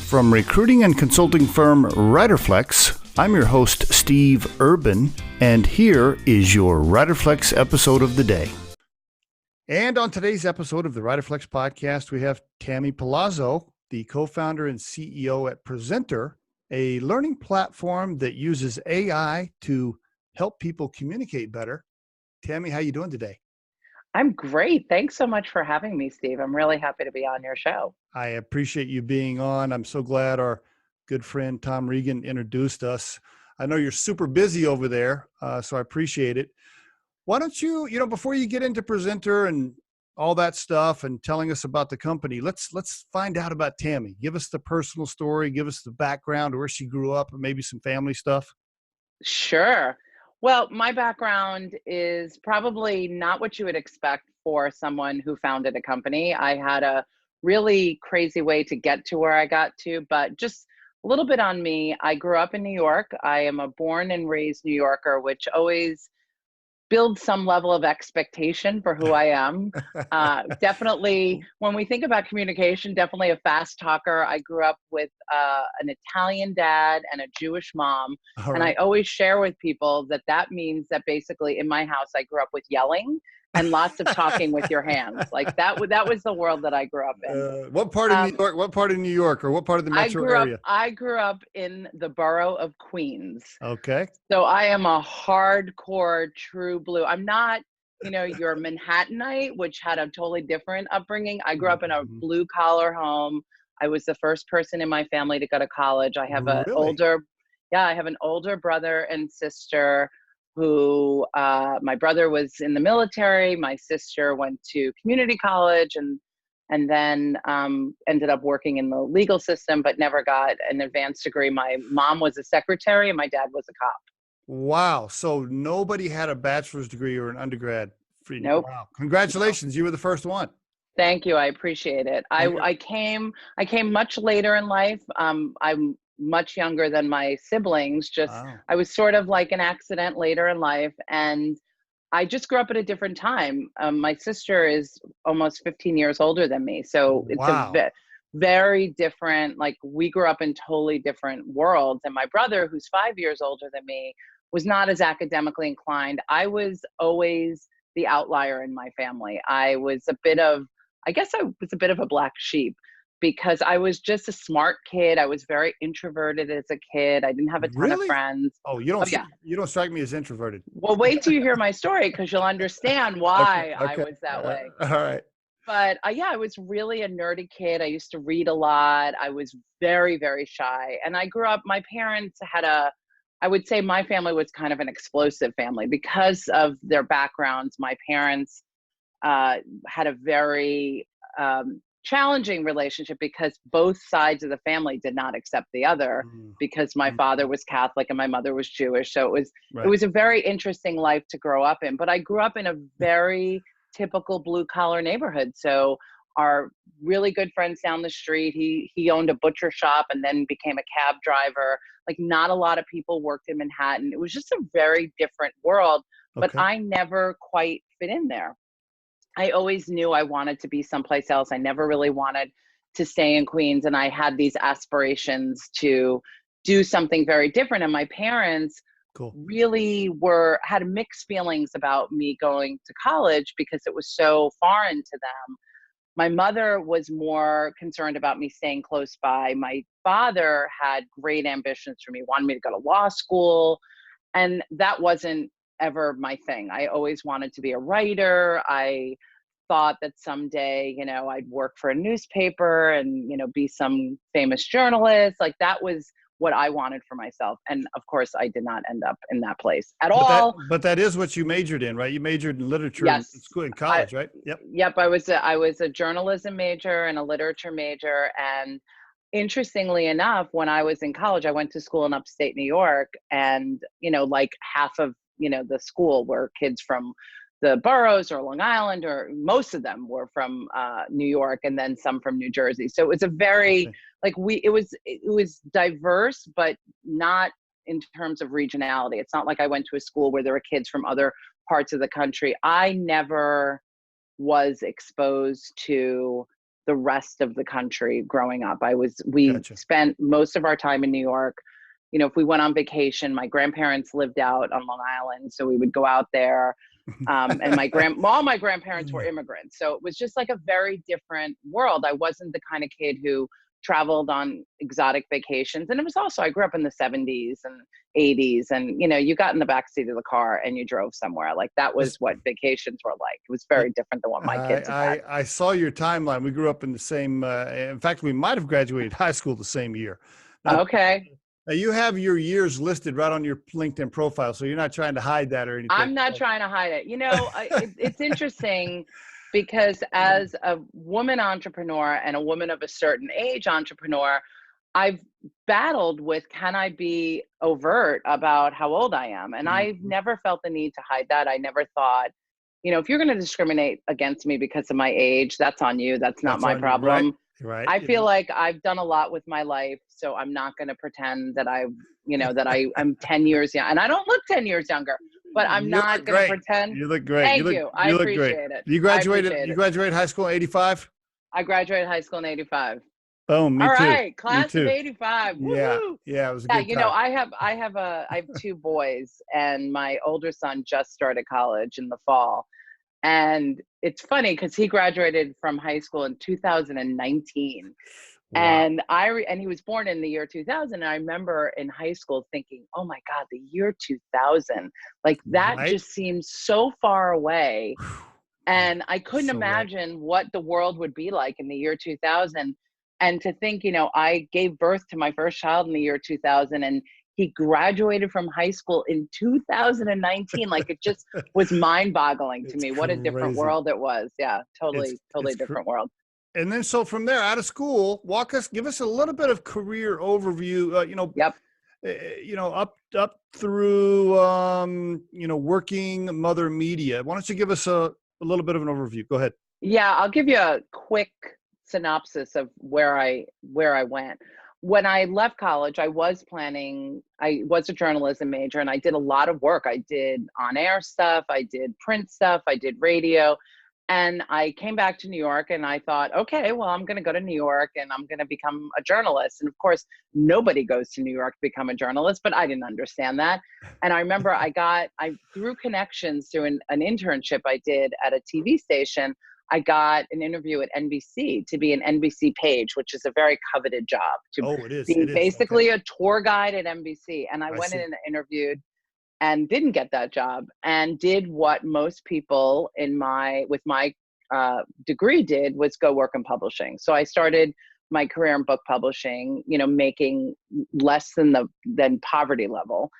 From recruiting and consulting firm Riderflex, I'm your host, Steve Urban, and here is your Riderflex episode of the day. And on today's episode of the Riderflex podcast, we have Tammy Palazzo, the co-founder and CEO at Presentr, a learning platform that uses AI to help people communicate better. Tammy, how you doing today? I'm great. Thanks so much for having me, Steve. I'm really happy to be on your show. I appreciate you being on. I'm so glad our good friend Tom Regan introduced us. I know you're super busy over there, so I appreciate it. Why don't you, before you get into Presentr and all that stuff and telling us about the company, let's find out about Tammy. Give us the personal story, give us the background, where she grew up, and maybe some family stuff. Sure. Well, my background is probably not what you would expect for someone who founded a company. I had a really crazy way to get to where I got to, but just a little bit on me. I grew up in New York. I am a born and raised New Yorker, which always build some level of expectation for who I am. Definitely, when we think about communication, definitely a fast talker. I grew up with an Italian dad and a Jewish mom. All and right. I always share with people that means that basically in my house, I grew up with yelling and lots of talking with your hands. Like that was the world that I grew up in. What part of New York? What part of New York, or what part of the metro area? I grew up in the borough of Queens. Okay. So I am a hardcore true blue. I'm not, your Manhattanite, which had a totally different upbringing. I grew up in a blue collar home. I was the first person in my family to go to college. I have I have an older brother and sister who, my brother was in the military. My sister went to community college and then ended up working in the legal system, but never got an advanced degree. My mom was a secretary and my dad was a cop. Wow. So nobody had a bachelor's degree or an undergrad. Nope. Wow. Congratulations. Nope. You were the first one. Thank you. I appreciate it. I came much later in life. I'm much younger than my siblings. I was sort of like an accident later in life. And I just grew up at a different time. My sister is almost 15 years older than me. So it's a very different, like we grew up in totally different worlds. And my brother, who's 5 years older than me, was not as academically inclined. I was always the outlier in my family. I was a bit of a black sheep because I was just a smart kid. I was very introverted as a kid. I didn't have a ton of friends. Oh, you don't strike me as introverted. Well, wait till you hear my story because you'll understand why I was that way. All right. But I was really a nerdy kid. I used to read a lot. I was very, very shy. And I grew up, my parents I would say my family was kind of an explosive family because of their backgrounds. My parents had a very challenging relationship because both sides of the family did not accept the other because my father was Catholic and my mother was Jewish. So it was a very interesting life to grow up in. But I grew up in a very typical blue collar neighborhood. So our really good friends down the street, he owned a butcher shop and then became a cab driver. Like not a lot of people worked in Manhattan. It was just a very different world, but I never quite fit in there. I always knew I wanted to be someplace else. I never really wanted to stay in Queens. And I had these aspirations to do something very different. And my parents really had mixed feelings about me going to college because it was so foreign to them. My mother was more concerned about me staying close by. My father had great ambitions for me, wanted me to go to law school. And that wasn't ever my thing. I always wanted to be a writer. I thought that someday, I'd work for a newspaper and, be some famous journalist. Like that was what I wanted for myself. And of course I did not end up in that place at all. But that is what you majored in, right? You majored in literature in school, in college, right? Yep. I was a journalism major and a literature major. And interestingly enough, when I was in college, I went to school in upstate New York and, like half of, the school were kids from the boroughs or Long Island, or most of them were from New York and then some from New Jersey. So it was a very, it was diverse, but not in terms of regionality. It's not like I went to a school where there were kids from other parts of the country. I never was exposed to the rest of the country growing up. We Gotcha. spent most of our time in New York. You know, if we went on vacation, my grandparents lived out on Long Island, so we would go out there. And all my grandparents were immigrants. So it was just like a very different world. I wasn't the kind of kid who traveled on exotic vacations. And it was also, I grew up in the 70s and 80s, and, you know, you got in the backseat of the car and you drove somewhere. Like that was what vacations were like. It was very different than what my kids had. I saw your timeline. We grew up in the same, in fact, we might have graduated high school the same year. Now, Okay. Now you have your years listed right on your LinkedIn profile, so you're not trying to hide that or anything. I'm not trying to hide it. You know, it's interesting because as a woman entrepreneur and a woman of a certain age entrepreneur, I've battled with, can I be overt about how old I am? And I've never felt the need to hide that. I never thought, you know, if you're going to discriminate against me because of my age, that's on you. That's not my problem. Right. I feel like I've done a lot with my life, so I'm not going to pretend that I'm 10 years young, and I don't look 10 years younger, but I'm not going to pretend. You look great. Thank you. I appreciate it. You graduated high school in 85? I graduated high school in 85. Oh, me too. All right. Class of 85. Yeah. Woo-hoo. Yeah. It was a good time. You know, I have 2 boys, and my older son just started college in the fall. And it's funny because he graduated from high school in 2019. Wow. And he was born in the year 2000. And I remember in high school thinking, oh my God, the year 2000, like that just seems so far away. And I couldn't imagine what the world would be like in the year 2000. And to think, you know, I gave birth to my first child in the year 2000, and he graduated from high school in 2019. Like it just was mind-boggling to me. What a different world it was. Yeah, totally different world. And then, so from there, out of school, give us a little bit of career overview. Up through working Mother Media. Why don't you give us a little bit of an overview? Go ahead. Yeah, I'll give you a quick synopsis of where I went. When I left college, I was a journalism major, and I did a lot of work. I did on-air stuff, I did print stuff, I did radio. And I came back to New York, and I thought, okay, well, I'm going to go to New York and I'm going to become a journalist. And of course, nobody goes to New York to become a journalist, but I didn't understand that. And I remember through connections, through an internship I did at a TV station, I got an interview at NBC to be an NBC page, which is a very coveted job. It is. Be basically a tour guide at NBC. And I went in and interviewed and didn't get that job, and did what most people with my degree did, was go work in publishing. So I started my career in book publishing, you know, making less than poverty level.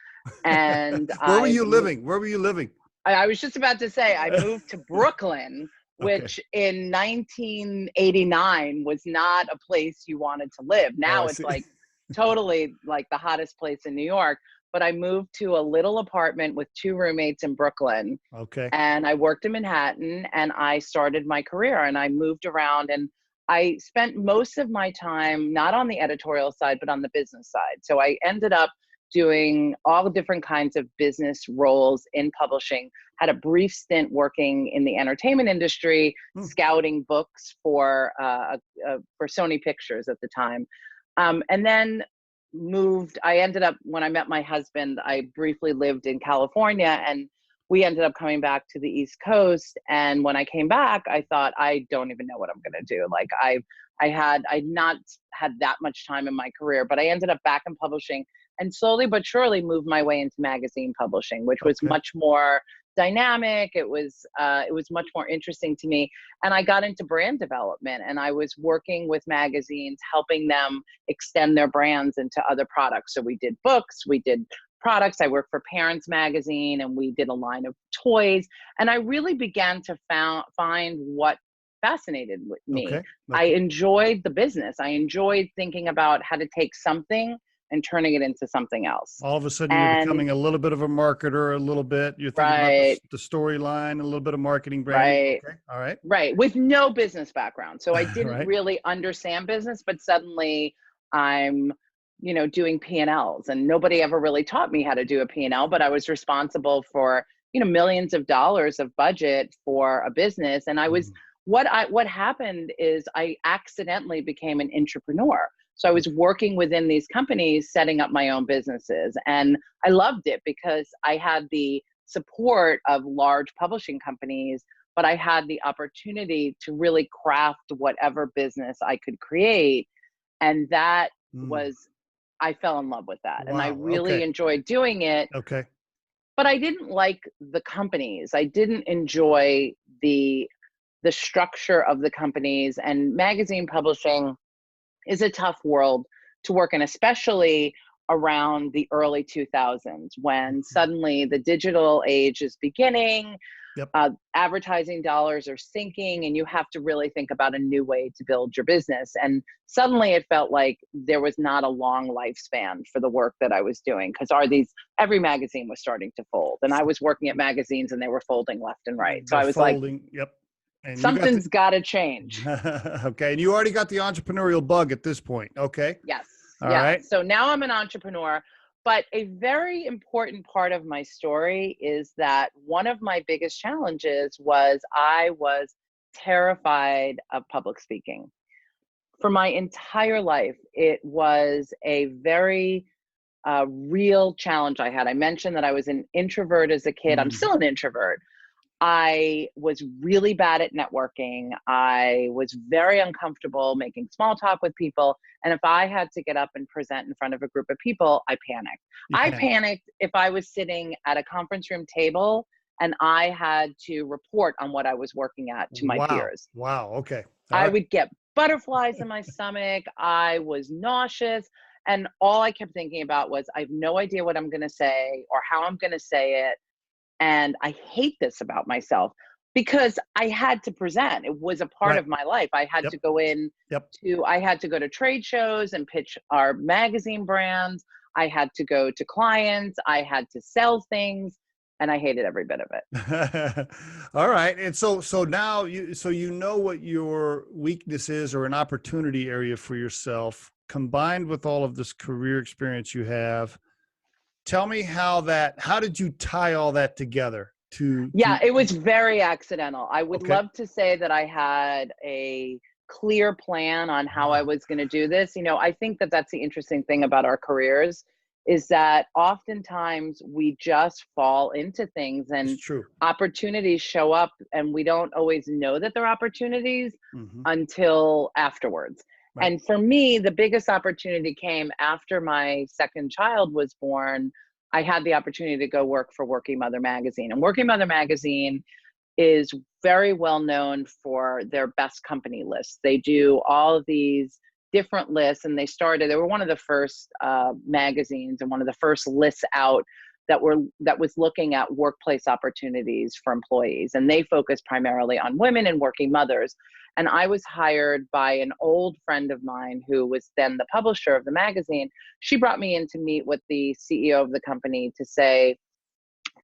And Where were you living? I was just about to say, I moved to Brooklyn, which in 1989 was not a place you wanted to live. Now it's like totally like the hottest place in New York. But I moved to a little apartment with 2 roommates in Brooklyn. Okay. And I worked in Manhattan, and I started my career, and I moved around, and I spent most of my time not on the editorial side, but on the business side. So I ended up doing all different kinds of business roles in publishing, had a brief stint working in the entertainment industry, scouting books for Sony Pictures at the time. And then I ended up, when I met my husband, I briefly lived in California, and we ended up coming back to the East Coast. And when I came back, I thought, I don't even know what I'm going to do. Like I'd not had that much time in my career, but I ended up back in publishing, and slowly but surely moved my way into magazine publishing, which was much more dynamic. It was much more interesting to me. And I got into brand development, and I was working with magazines, helping them extend their brands into other products. So we did books, we did products. I worked for Parents Magazine, and we did a line of toys. And I really began to find what fascinated me. I enjoyed the business. I enjoyed thinking about how to take something and turning it into something else. All of a sudden, you're becoming a little bit of a marketer, a little bit. You're thinking about the storyline, a little bit of marketing branding. Okay. All right. Right. With no business background. So I didn't really understand business, but suddenly I'm, doing P&Ls, and nobody ever really taught me how to do a P&L, but I was responsible for, millions of dollars of budget for a business. And I was what happened is I accidentally became an entrepreneur. So I was working within these companies, setting up my own businesses. And I loved it because I had the support of large publishing companies, but I had the opportunity to really craft whatever business I could create. And that was, I fell in love with that. Wow. And I really Okay. enjoyed doing it. Okay. But I didn't like the companies. I didn't enjoy the structure of the companies, and magazine publishing is a tough world to work in, especially around the early 2000s when suddenly the digital age is beginning. Yep. Advertising dollars are sinking, and you have to really think about a new way to build your business. And suddenly it felt like there was not a long lifespan for the work that I was doing, because every magazine was starting to fold, and I was working at magazines and they were folding left and right. So I was folding. like, Yep. And something's got to change. Okay. And you already got the entrepreneurial bug at this point. Okay. Yes. All yes. right. So now I'm an entrepreneur, but a very important part of my story is that one of my biggest challenges was I was terrified of public speaking. For my entire life, it was a very real challenge I had. I mentioned that I was an introvert as a kid. I'm still an introvert. I was really bad at networking. I was very uncomfortable making small talk with people. And if I had to get up and present in front of a group of people, I panicked. I panicked if I was sitting at a conference room table and I had to report on what I was working at to my peers. Wow. Okay. I would get butterflies in my stomach. I was nauseous. And all I kept thinking about was, I have no idea what I'm going to say or how I'm going to say it. And I hate this about myself because I had to present. It was a part of my life. I had to go I had to go to trade shows and pitch our magazine brands. I had to go to clients. I had to sell things, and I hated every bit of it. All right. And so now you know what your weakness is, or an opportunity area for yourself, combined with all of this career experience you have. Tell me how did you tie all that together it was very accidental. I would love to say that I had a clear plan on how I was going to do this. I think that that's the interesting thing about our careers, is that oftentimes we just fall into things and opportunities show up, and we don't always know that they're opportunities until afterwards. Right. And for me, the biggest opportunity came after my second child was born. I had the opportunity to go work for Working Mother Magazine. And Working Mother Magazine is very well known for their best company lists. They do all of these different lists, and they were one of the first magazines and one of the first lists out that was looking at workplace opportunities for employees. And they focus primarily on women and working mothers. And I was hired by an old friend of mine who was then the publisher of the magazine. She brought me in to meet with the CEO of the company to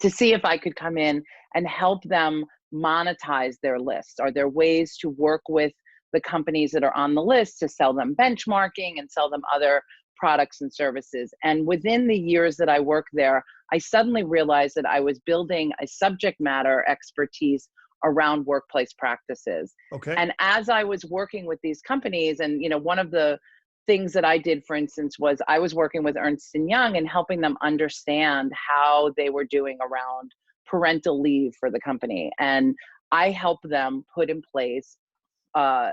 see if I could come in and help them monetize their lists. Are there ways to work with the companies that are on the list to sell them benchmarking and sell them other products and services? And within the years that I worked there, I suddenly realized that I was building a subject matter expertise around workplace practices. Okay. And as I was working with these companies, and one of the things that I did, for instance, was I was working with Ernst & Young and helping them understand how they were doing around parental leave for the company. And I helped them put in place a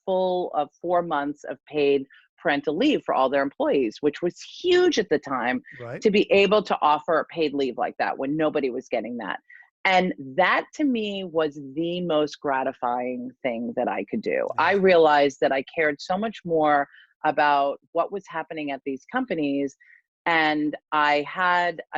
full of 4 months of paid parental leave for all their employees, which was huge at the time, to be able to offer paid leave like that when nobody was getting that. And that to me was the most gratifying thing that I could do. I realized that I cared so much more about what was happening at these companies. And I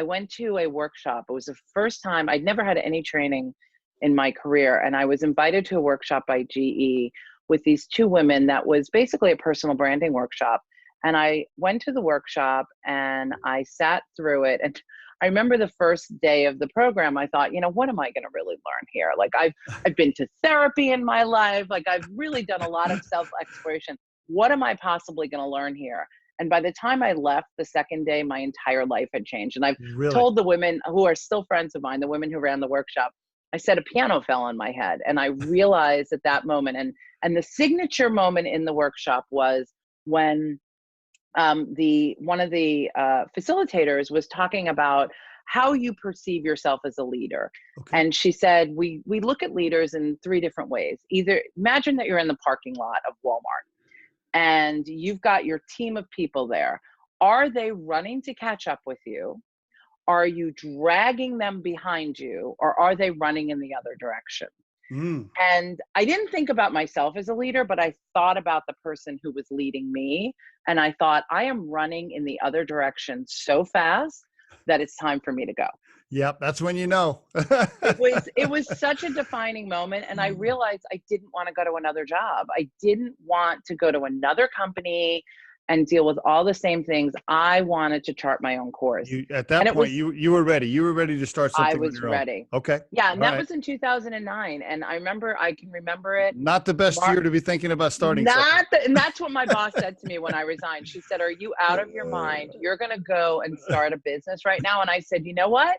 went to a workshop. It was the first time. I'd never had any training in my career. And I was invited to a workshop by GE with these two women that was basically a personal branding workshop. And I went to the workshop and I sat through it. And I remember the first day of the program, I thought, what am I going to really learn here? Like I've been to therapy in my life. Like I've really done a lot of self-exploration. What am I possibly going to learn here? And by the time I left the second day, my entire life had changed. And I've told the women who are still friends of mine, the women who ran the workshop, I said a piano fell on my head. And I realized at that moment, and the signature moment in the workshop was when one of the facilitators was talking about how you perceive yourself as a leader. Okay. And she said, we look at leaders in three different ways. Either imagine that you're in the parking lot of Walmart and you've got your team of people there. Are they running to catch up with you? Are you dragging them behind you, or are they running in the other direction? And I didn't think about myself as a leader, but I thought about the person who was leading me. And I thought, I am running in the other direction so fast that it's time for me to go. Yep. That's when you know. It was such a defining moment. And I realized I didn't want to go to another job. I didn't want to go to another company and deal with all the same things. I wanted to chart my own course. At that point, you were ready. You were ready to start something on your own. I was ready. Okay. Yeah, and that was in 2009. And I can remember it. Not the best year to be thinking about starting something. And that's what my boss said to me when I resigned. She said, "Are you out of your mind? You're going to go and start a business right now." And I said, "You know what?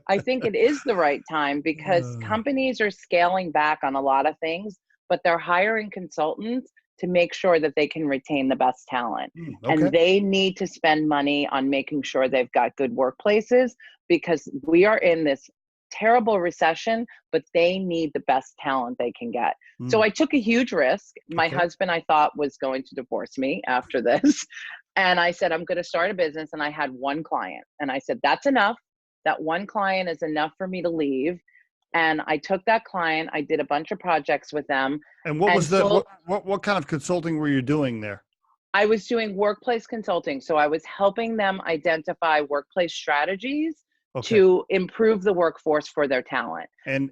I think it is the right time because companies are scaling back on a lot of things, but they're hiring consultants to make sure that they can retain the best talent. And they need to spend money on making sure they've got good workplaces because we are in this terrible recession, but they need the best talent they can get." So I took a huge risk. My husband, I thought, was going to divorce me after this. And I said, I'm going to start a business. And I had one client. And I said, that's enough. That one client is enough for me to leave. And I took that client, I did a bunch of projects with them. And what was what kind of consulting were you doing there? I was doing workplace consulting. So I was helping them identify workplace strategies to improve the workforce for their talent. And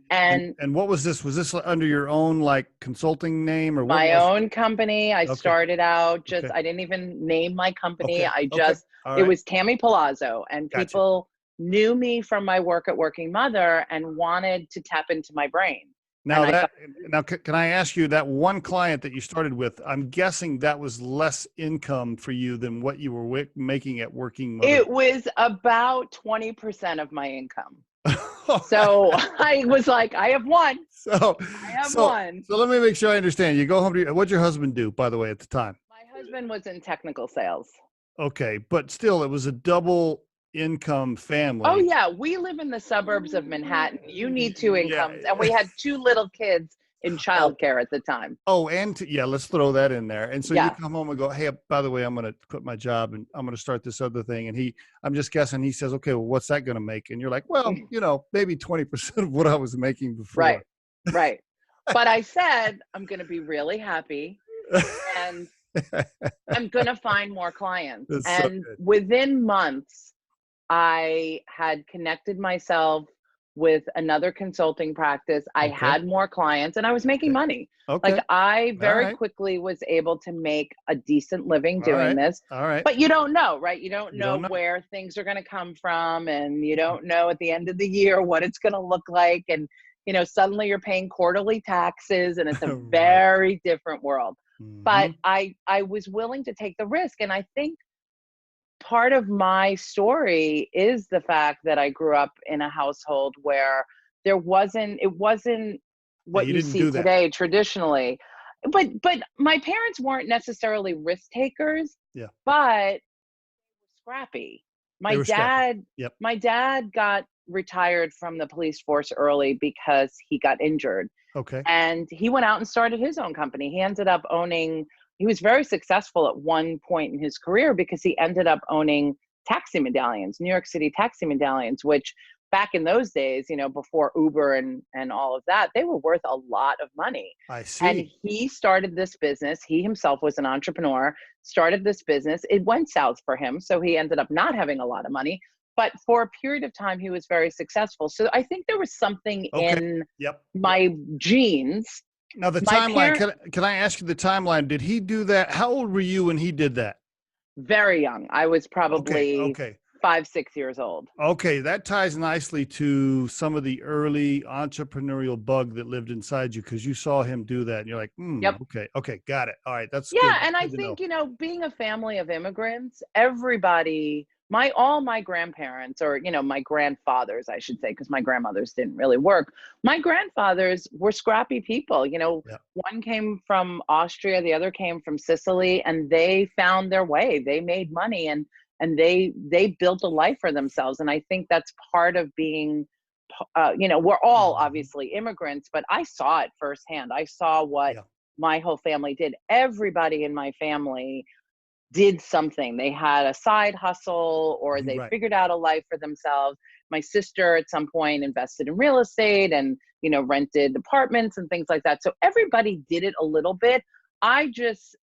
what was this? Was this under your own like consulting name or what? My own company. I started out I didn't even name my company. It was Tammy Palazzo, and people knew me from my work at Working Mother and wanted to tap into my brain. Now can I ask you, that one client that you started with, I'm guessing that was less income for you than what you were making at Working Mother. It was about 20% of my income. So I was like, I have one. So let me make sure I understand. You go home to what'd your husband do, by the way, at the time? My husband was in technical sales. Okay. But still, it was a double income family. Oh yeah, we live in the suburbs of Manhattan. You need two incomes, and we had two little kids in childcare at the time. Oh, and let's throw that in there. And so you come home and go, "Hey, by the way, I'm going to quit my job and I'm going to start this other thing." And I'm just guessing, he says, "Okay, well, what's that going to make?" And you're like, "Well, maybe 20% of what I was making before." Right. But I said, I'm going to be really happy, and I'm going to find more clients. And within months, I had connected myself with another consulting practice. I had more clients and I was making money. Like I very quickly was able to make a decent living doing this. But you don't know, right? You don't know where things are going to come from, and you don't know at the end of the year what it's going to look like. And, suddenly you're paying quarterly taxes and it's a very different world. But I was willing to take the risk. And I think part of my story is the fact that I grew up in a household where it wasn't what you see today traditionally. But my parents weren't necessarily risk takers, but scrappy. My dad got retired from the police force early because he got injured. And he went out and started his own company. He was very successful at one point in his career because he ended up owning taxi medallions, New York City taxi medallions, which back in those days, before Uber and all of that, they were worth a lot of money. I see. And he started this business. He himself was an entrepreneur, started this business. It went south for him. So he ended up not having a lot of money. But for a period of time, he was very successful. So I think there was something in my genes. Now the timeline, can I ask you the timeline? Did he do that? How old were you when he did that? Very young. I was probably 5-6 years old. Okay. That ties nicely to some of the early entrepreneurial bug that lived inside you, because you saw him do that and you're like, okay. Got it. All right. That's good. And I think, being a family of immigrants, everybody all my grandparents, or, my grandfathers, I should say, because my grandmothers didn't really work. My grandfathers were scrappy people. Yeah. One came from Austria, the other came from Sicily, and they found their way. They made money, and they built a life for themselves. And I think that's part of being, we're all obviously immigrants, but I saw it firsthand. I saw what my whole family did. Everybody in my family did something. They had a side hustle, or they figured out a life for themselves. My sister at some point invested in real estate and, rented apartments and things like that. So everybody did it a little bit. I just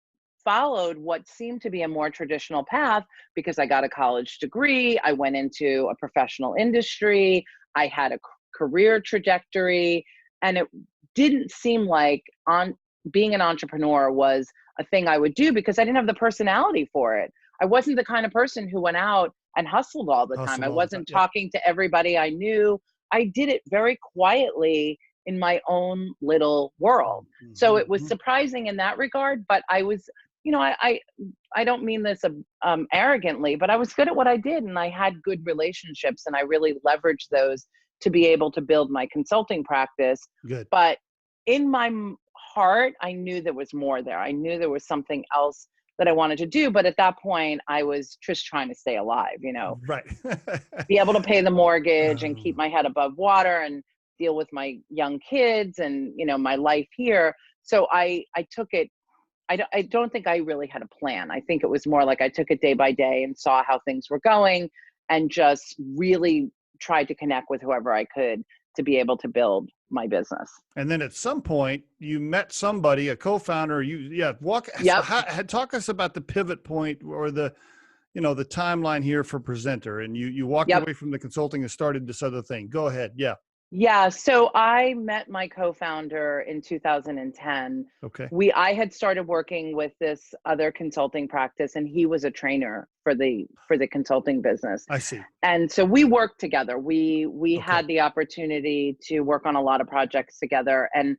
followed what seemed to be a more traditional path because I got a college degree. I went into a professional industry. I had a career trajectory, and it didn't seem like being an entrepreneur was a thing I would do because I didn't have the personality for it. I wasn't the kind of person who went out and hustled all the time. I wasn't talking to everybody I knew. I did it very quietly in my own little world. So it was surprising in that regard, but I was, I don't mean this arrogantly, but I was good at what I did, and I had good relationships, and I really leveraged those to be able to build my consulting practice. Good. But in my heart, I knew there was more there. I knew there was something else that I wanted to do. But at that point, I was just trying to stay alive, Right. be able to pay the mortgage and keep my head above water and deal with my young kids and, my life here. So I took it. I don't think I really had a plan. I think it was more like I took it day by day and saw how things were going and just really tried to connect with whoever I could to be able to build my business. And then at some point you met somebody, a co-founder, talk us about the pivot point or the timeline here for Presentr, and you walked away from the consulting and started this other thing. Go ahead. Yeah. Yeah. So I met my co-founder in 2010. Okay. I had started working with this other consulting practice, and he was a trainer for the consulting business. I see. And so we worked together. We had the opportunity to work on a lot of projects together. And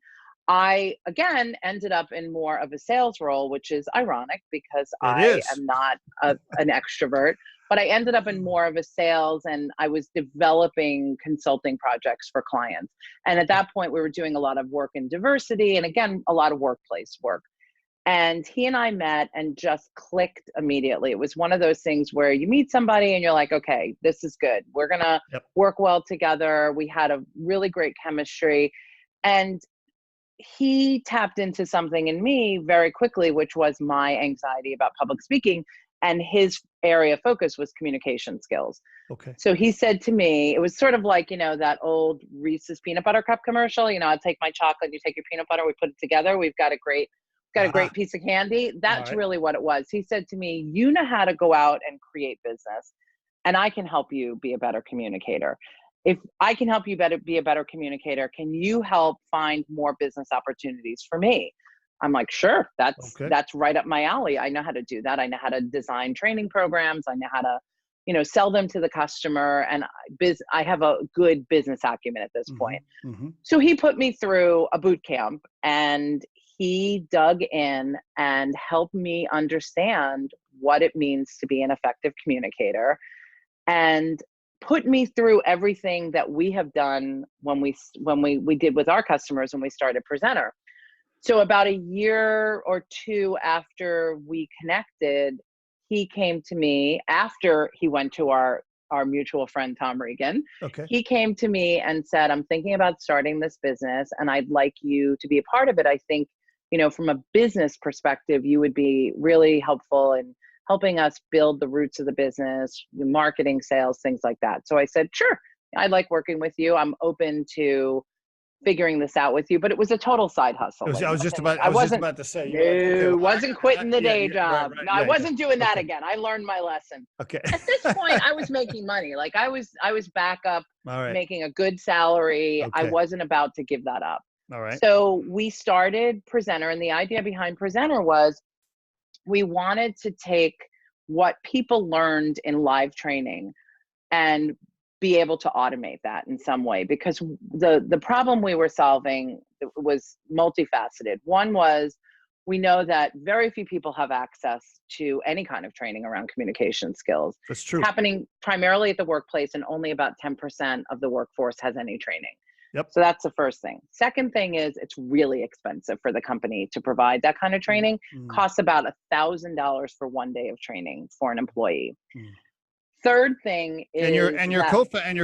I, again, ended up in more of a sales role, which is ironic because I am not an extrovert. But I ended up in more of a sales, and I was developing consulting projects for clients. And at that point, we were doing a lot of work in diversity and, again, a lot of workplace work. And he and I met and just clicked immediately. It was one of those things where you meet somebody and you're like, okay, this is good. We're going to work well together. We had a really great chemistry. And he tapped into something in me very quickly, which was my anxiety about public speaking. And his area of focus was communication skills. Okay. So he said to me, it was sort of like, that old Reese's peanut butter cup commercial. I'll take my chocolate, you take your peanut butter, we put it together. We've got a great piece of candy. That's really what it was. He said to me, you know how to go out and create business, and I can help you be a better communicator. If I can help you be a better communicator, can you help find more business opportunities for me? I'm like, sure, that's right up my alley. I know how to do that. I know how to design training programs. I know how to, sell them to the customer. And I have a good business acumen at this point. So he put me through a boot camp, and he dug in and helped me understand what it means to be an effective communicator, and put me through everything that we have done when we did with our customers when we started Presentr. So about a year or two after we connected, he came to me after he went to our mutual friend, Tom Regan. Okay. He came to me and said, I'm thinking about starting this business, and I'd like you to be a part of it. I think, from a business perspective, you would be really helpful in helping us build the roots of the business, the marketing, sales, things like that. So I said, sure, I'd like working with you. I'm open to figuring this out with you, but it was a total side hustle. I was just about to say, wasn't quitting the day job. I wasn't doing that again. I learned my lesson. Okay. At this point, I was making money. Like I was back up, making a good salary. Okay. I wasn't about to give that up. All right. So we started Presentr, and the idea behind Presentr was we wanted to take what people learned in live training and be able to automate that in some way, because the problem we were solving was multifaceted. One was we know that very few people have access to any kind of training around communication skills. That's true. It's happening primarily at the workplace, and only about 10% of the workforce has any training. Yep. So that's the first thing. Second thing is it's really expensive for the company to provide that kind of training. Costs about $1,000 for 1 day of training for an employee. Third thing is and your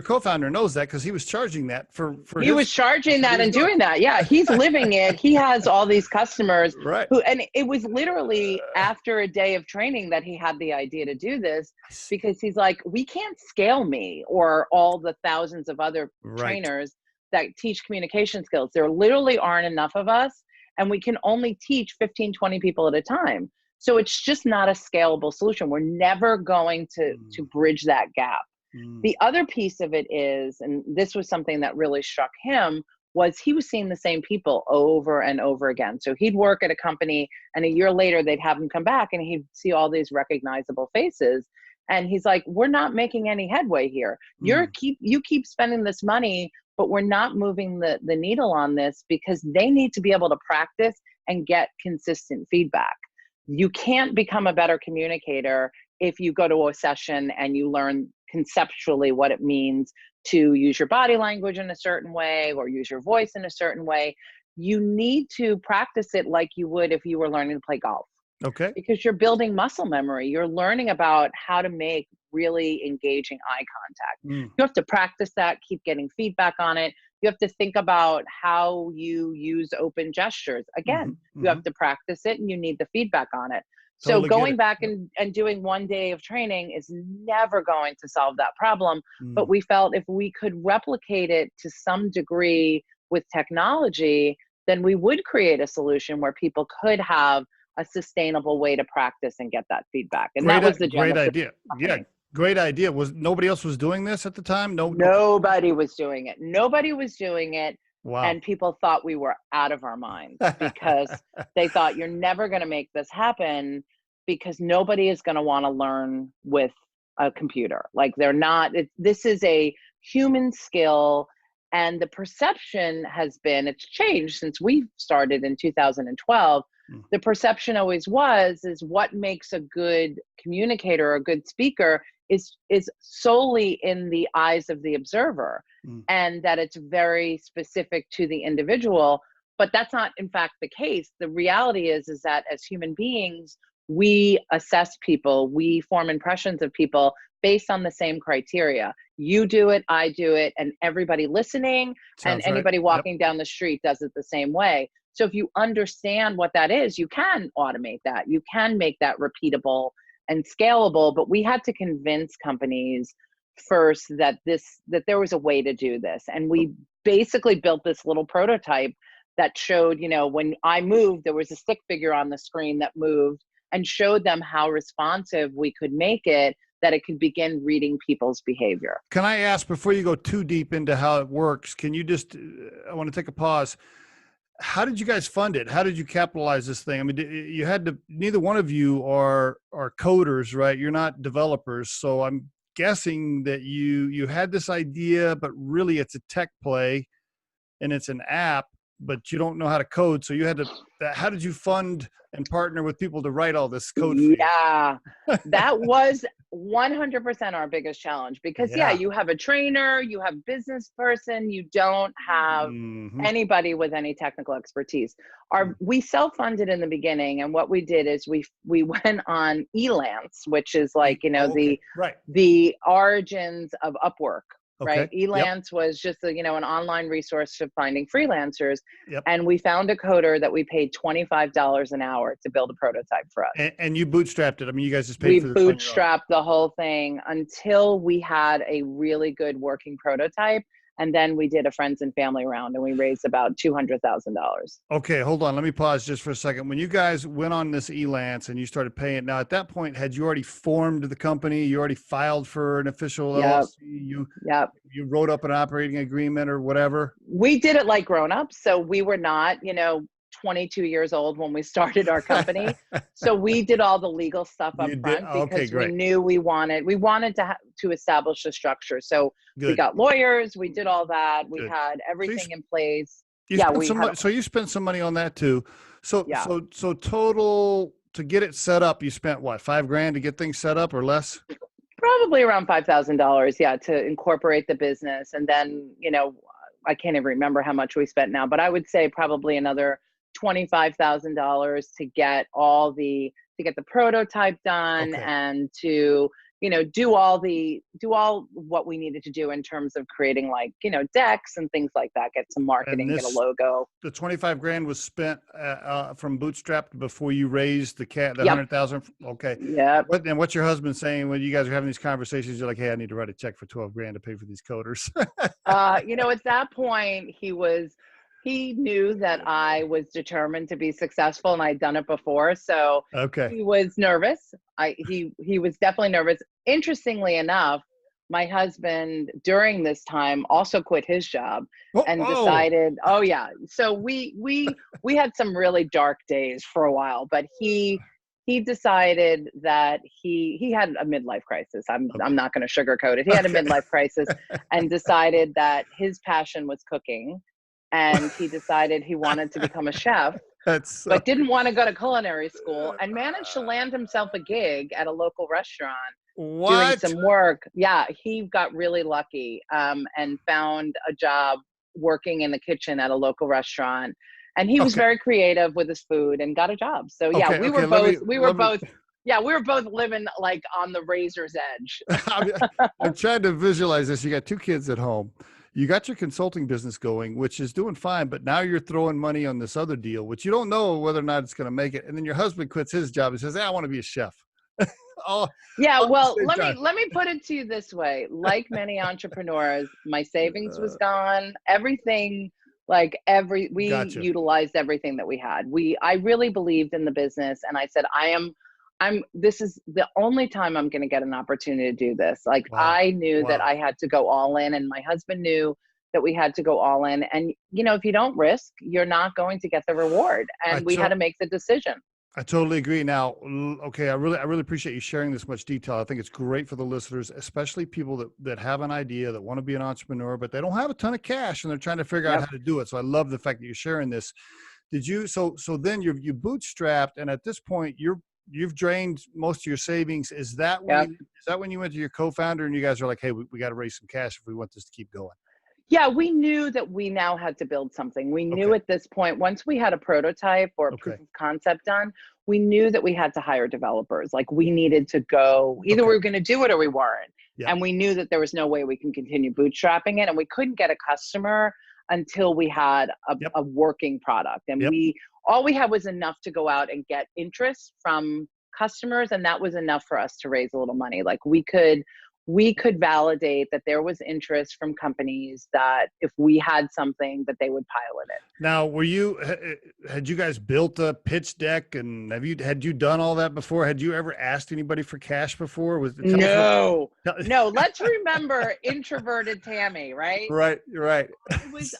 co-founder knows that because he was charging that for he was charging that and doing that. Yeah, he's living it. He has all these customers, right? And it was literally after a day of training that he had the idea to do this, because he's like, we can't scale me or all the thousands of other trainers that teach communication skills. There literally aren't enough of us, and we can only teach 15, 20 people at a time. So it's just not a scalable solution. We're never going to bridge that gap. The other piece of it is, and this was something that really struck him, was he was seeing the same people over and over again. So he'd work at a company, and a year later they'd have him come back and he'd see all these recognizable faces. And he's like, we're not making any headway here. You keep spending this money, but we're not moving the needle on this, because they need to be able to practice and get consistent feedback. You can't become a better communicator if you go to a session and you learn conceptually what it means to use your body language in a certain way or use your voice in a certain way. You need to practice it like you would if you were learning to play golf. Okay. Because you're building muscle memory. You're learning about how to make really engaging eye contact. You have to practice that, keep getting feedback on it. You have to think about how you use open gestures. Again, you have to practice it, and you need the feedback on it. So going back and doing 1 day of training is never going to solve that problem. But we felt if we could replicate it to some degree with technology, then we would create a solution where people could have a sustainable way to practice and get that feedback. And that was the great idea. Yeah. Great idea. Was nobody else was doing this at the time? Nobody was doing it. Nobody was doing it. Wow. And people thought we were out of our minds, because they thought, you're never going to make this happen, because nobody is going to want to learn with a computer. Like, they're not, this is a human skill. And the perception has been, it's changed since we started in 2012. The perception always is what makes a good communicator or a good speaker is solely in the eyes of the observer, and that it's very specific to the individual. But that's not, in fact, the case. The reality is that as human beings, we assess people, we form impressions of people based on the same criteria. You do it, I do it, and everybody listening and anybody walking down the street does it the same way. So if you understand what that is, you can automate that. You can make that repeatable and scalable. But we had to convince companies first that there was a way to do this. And we basically built this little prototype that showed, when I moved, there was a stick figure on the screen that moved, and showed them how responsive we could make it, that it could begin reading people's behavior. Can I ask, before you go too deep into how it works, can you just, I want to take a pause. How did you guys fund it? How did you capitalize this thing? I mean, you had to, neither one of you are coders, right? You're not developers. So I'm guessing that you had this idea, but really it's a tech play and it's an app, but you don't know how to code. So you had to, how did you fund and partner with people to write all this code for you? Yeah, that was 100% our biggest challenge, because you have a trainer, you have business person, you don't have anybody with any technical expertise. We self-funded in the beginning, and what we did is we went on Elance, which is like, the origins of Upwork. Right. Elance was just an online resource for finding freelancers. And we found a coder that we paid $25 an hour to build a prototype for us. And you bootstrapped it. I mean, you guys just paid for this. We bootstrapped the whole thing until we had a really good working prototype. And then we did a friends and family round, and we raised about $200,000. Okay, hold on. Let me pause just for a second. When you guys went on this Elance and you started paying, now at that point, had you already formed the company? You already filed for an official LLC? You wrote up an operating agreement or whatever? We did it like grown-ups. So we were not, 22 years old when we started our company. So we did all the legal stuff up front because we knew we wanted to establish a structure. So we got lawyers, we did all that. We had everything in place. So you spent some money on that too. So, Yeah. so total to get it set up, you spent what, $5,000 to get things set up or less? Probably around $5,000, yeah, to incorporate the business. And then, I can't even remember how much we spent now, but I would say probably another $25,000 to get to get the prototype done Okay. and to, do all what we needed to do in terms of creating decks and things like that, get some And marketing, get a logo. the 25,000 was spent from Bootstrapped before you raised the Yep. 100,000. Okay. Yep. What's your husband saying when you guys are having these conversations? You're like, hey, I need to write a check for 12,000 to pay for these coders. At that point, he knew that I was determined to be successful and I'd done it before. So Okay. he was nervous. He was definitely nervous. Interestingly enough, my husband during this time also quit his job and decided, oh yeah. So we had some really dark days for a while, but he decided that he had a midlife crisis. I'm not going to sugarcoat it. He had a midlife crisis and decided that his passion was cooking, and he decided he wanted to become a chef, but didn't want to go to culinary school, and managed to land himself a gig at a local restaurant doing some work. Yeah, he got really lucky and found a job working in the kitchen at a local restaurant. And he was very creative with his food and got a job. So yeah, we were both living like on the razor's edge. I'm trying to visualize this. You got two kids at home. You got your consulting business going, which is doing fine, but now you're throwing money on this other deal, which you don't know whether or not it's going to make it. And then your husband quits his job and says, hey, I want to be a chef. Well, let me put it to you this way. Like many entrepreneurs, my savings was gone. Everything, utilized everything that we had. I really believed in the business, and I said, this is the only time I'm going to get an opportunity to do this. Wow. I knew that I had to go all in, and my husband knew that we had to go all in. And, if you don't risk, you're not going to get the reward. And we had to make the decision. I totally agree. Now, okay, I really appreciate you sharing this much detail. I think it's great for the listeners, especially people that have an idea, that want to be an entrepreneur, but they don't have a ton of cash and they're trying to figure out how to do it. So I love the fact that you're sharing this. Did you? So then you bootstrapped, and at this point you've drained most of your savings. Is that when you went to your co-founder and you guys are like, hey, we got to raise some cash if we want this to keep going? Yeah, we knew that we now had to build something. We knew at this point, once we had a prototype or a proof of concept done, we knew that we had to hire developers. Like we needed to go, either we were going to do it or we weren't. Yeah. And we knew that there was no way we can continue bootstrapping it. And we couldn't get a customer until we had a working product. And all we had was enough to go out and get interest from customers. And that was enough for us to raise a little money. Like we could validate that there was interest from companies that if we had something that they would pilot it. Now, had you guys built a pitch deck, and had you done all that before? Had you ever asked anybody for cash before? No. Let's remember introverted Tammy, right? Right. Here's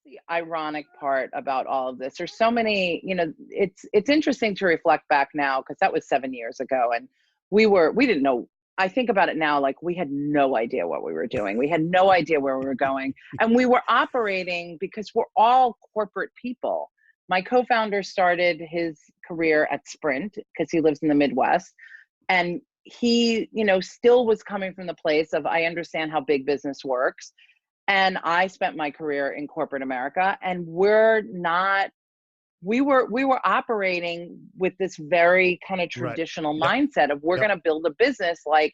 the ironic part about all of this. There's so many, it's interesting to reflect back now, because that was 7 years ago, and we didn't know. I think about it now, like we had no idea what we were doing. We had no idea where we were going. And we were operating because we're all corporate people. My co-founder started his career at Sprint because he lives in the Midwest. And he, still was coming from the place of, I understand how big business works. And I spent my career in corporate America, and we were operating with this very kind of traditional mindset of we're going to build a business like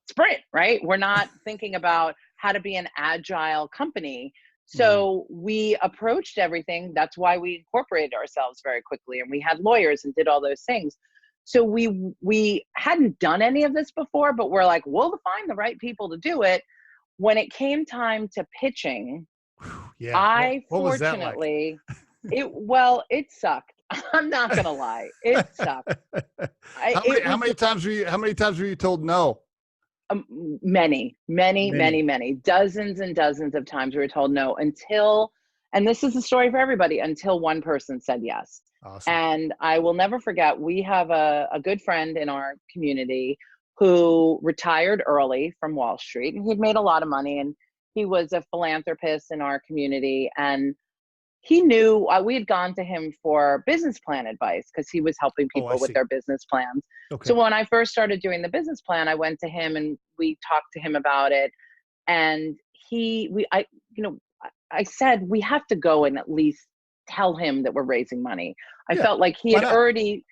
Sprint, right? We're not thinking about how to be an agile company. So we approached everything. That's why we incorporated ourselves very quickly, and we had lawyers and did all those things. So we hadn't done any of this before, but we're like, we'll find the right people to do it. When it came time to pitching, what was that like? It sucked. I'm not gonna lie, it sucked. How many times were you told no? Many. Dozens and dozens of times we were told no until, and this is the story for everybody, until one person said yes. Awesome. And I will never forget, we have a good friend in our community who retired early from Wall Street, and he'd made a lot of money, and he was a philanthropist in our community, and he knew we had gone to him for business plan advice because he was helping people with their business plans. Okay. So when I first started doing the business plan, I went to him and we talked to him about it. And I said, we have to go and at least tell him that we're raising money. I felt like he'd already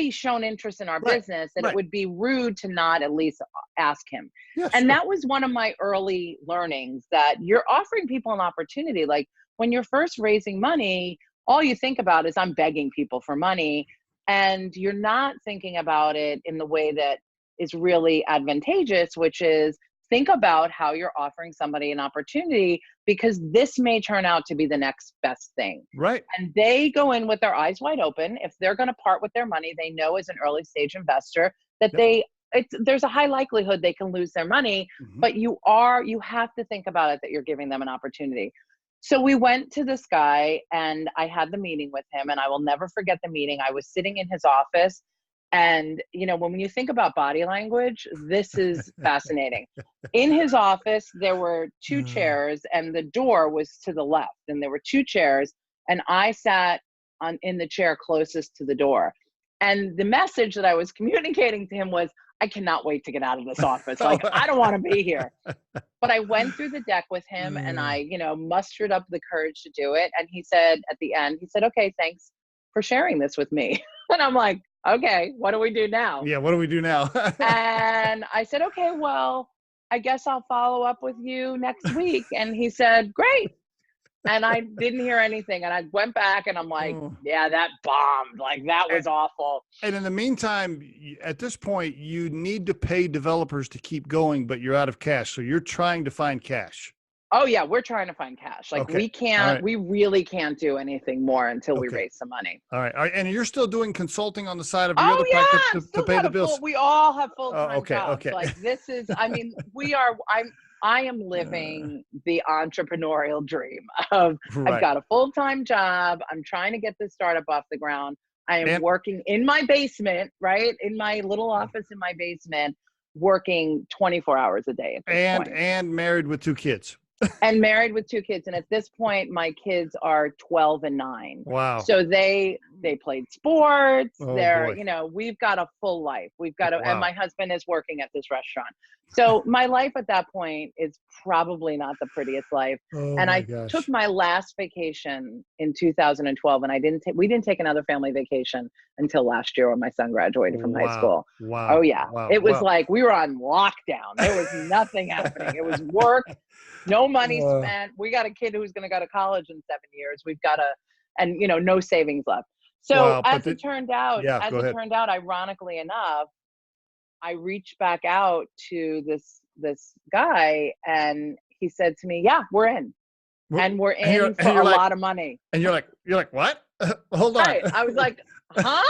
shown interest in our business, and it would be rude to not at least ask him. Yeah, and that was one of my early learnings, that you're offering people an opportunity. Like when you're first raising money, all you think about is I'm begging people for money. And you're not thinking about it in the way that is really advantageous, which is think about how you're offering somebody an opportunity, because this may turn out to be the next best thing. Right. And they go in with their eyes wide open. If they're going to part with their money, they know as an early stage investor that there's a high likelihood they can lose their money, but you have to think about it, that you're giving them an opportunity. So we went to this guy and I had the meeting with him, and I will never forget the meeting. I was sitting in his office, and when you think about body language, this is fascinating. In his office, there were two chairs and the door was to the left, and there were two chairs, and I sat in the chair closest to the door. And the message that I was communicating to him was, I cannot wait to get out of this office. Like, I don't want to be here. But I went through the deck with him and I, mustered up the courage to do it. And he said, at the end, he said, okay, thanks for sharing this with me. And I'm like, okay, what do we do now? Yeah, what do we do now? And I said, okay, well, I guess I'll follow up with you next week. And he said, great. And I didn't hear anything. And I went back and I'm like, yeah, that bombed. Like, that was awful. And in the meantime, at this point, you need to pay developers to keep going, but you're out of cash. So you're trying to find cash. Oh yeah, we're trying to find cash. Like we really can't do anything more until we raise some money. All right. And you're still doing consulting on the side of your other practice to pay the bills? We all have full-time jobs. Okay. Like this is, I am living the entrepreneurial dream of I've got a full-time job. I'm trying to get this startup off the ground. I am working in my basement, right? In my little office in my basement, working 24 hours a day at this point. And married with 2 kids. And married with 2 kids. And at this point, my kids are 12 and 9. Wow. So they played sports. We've got a full life. And my husband is working at this restaurant. So my life at that point is probably not the prettiest life. And I took my last vacation in 2012, and we didn't take another family vacation until last year when my son graduated from high school. Wow. Oh yeah. It was like we were on lockdown. There was nothing happening. It was work. No money spent. We got a kid who's going to go to college in 7 years. We've got no savings left. So as it turned out, ironically enough, I reached back out to this guy, and he said to me, "Yeah, we're in, and we're in for a lot of money." And you're like, what? Hold on. Right. I was like, huh?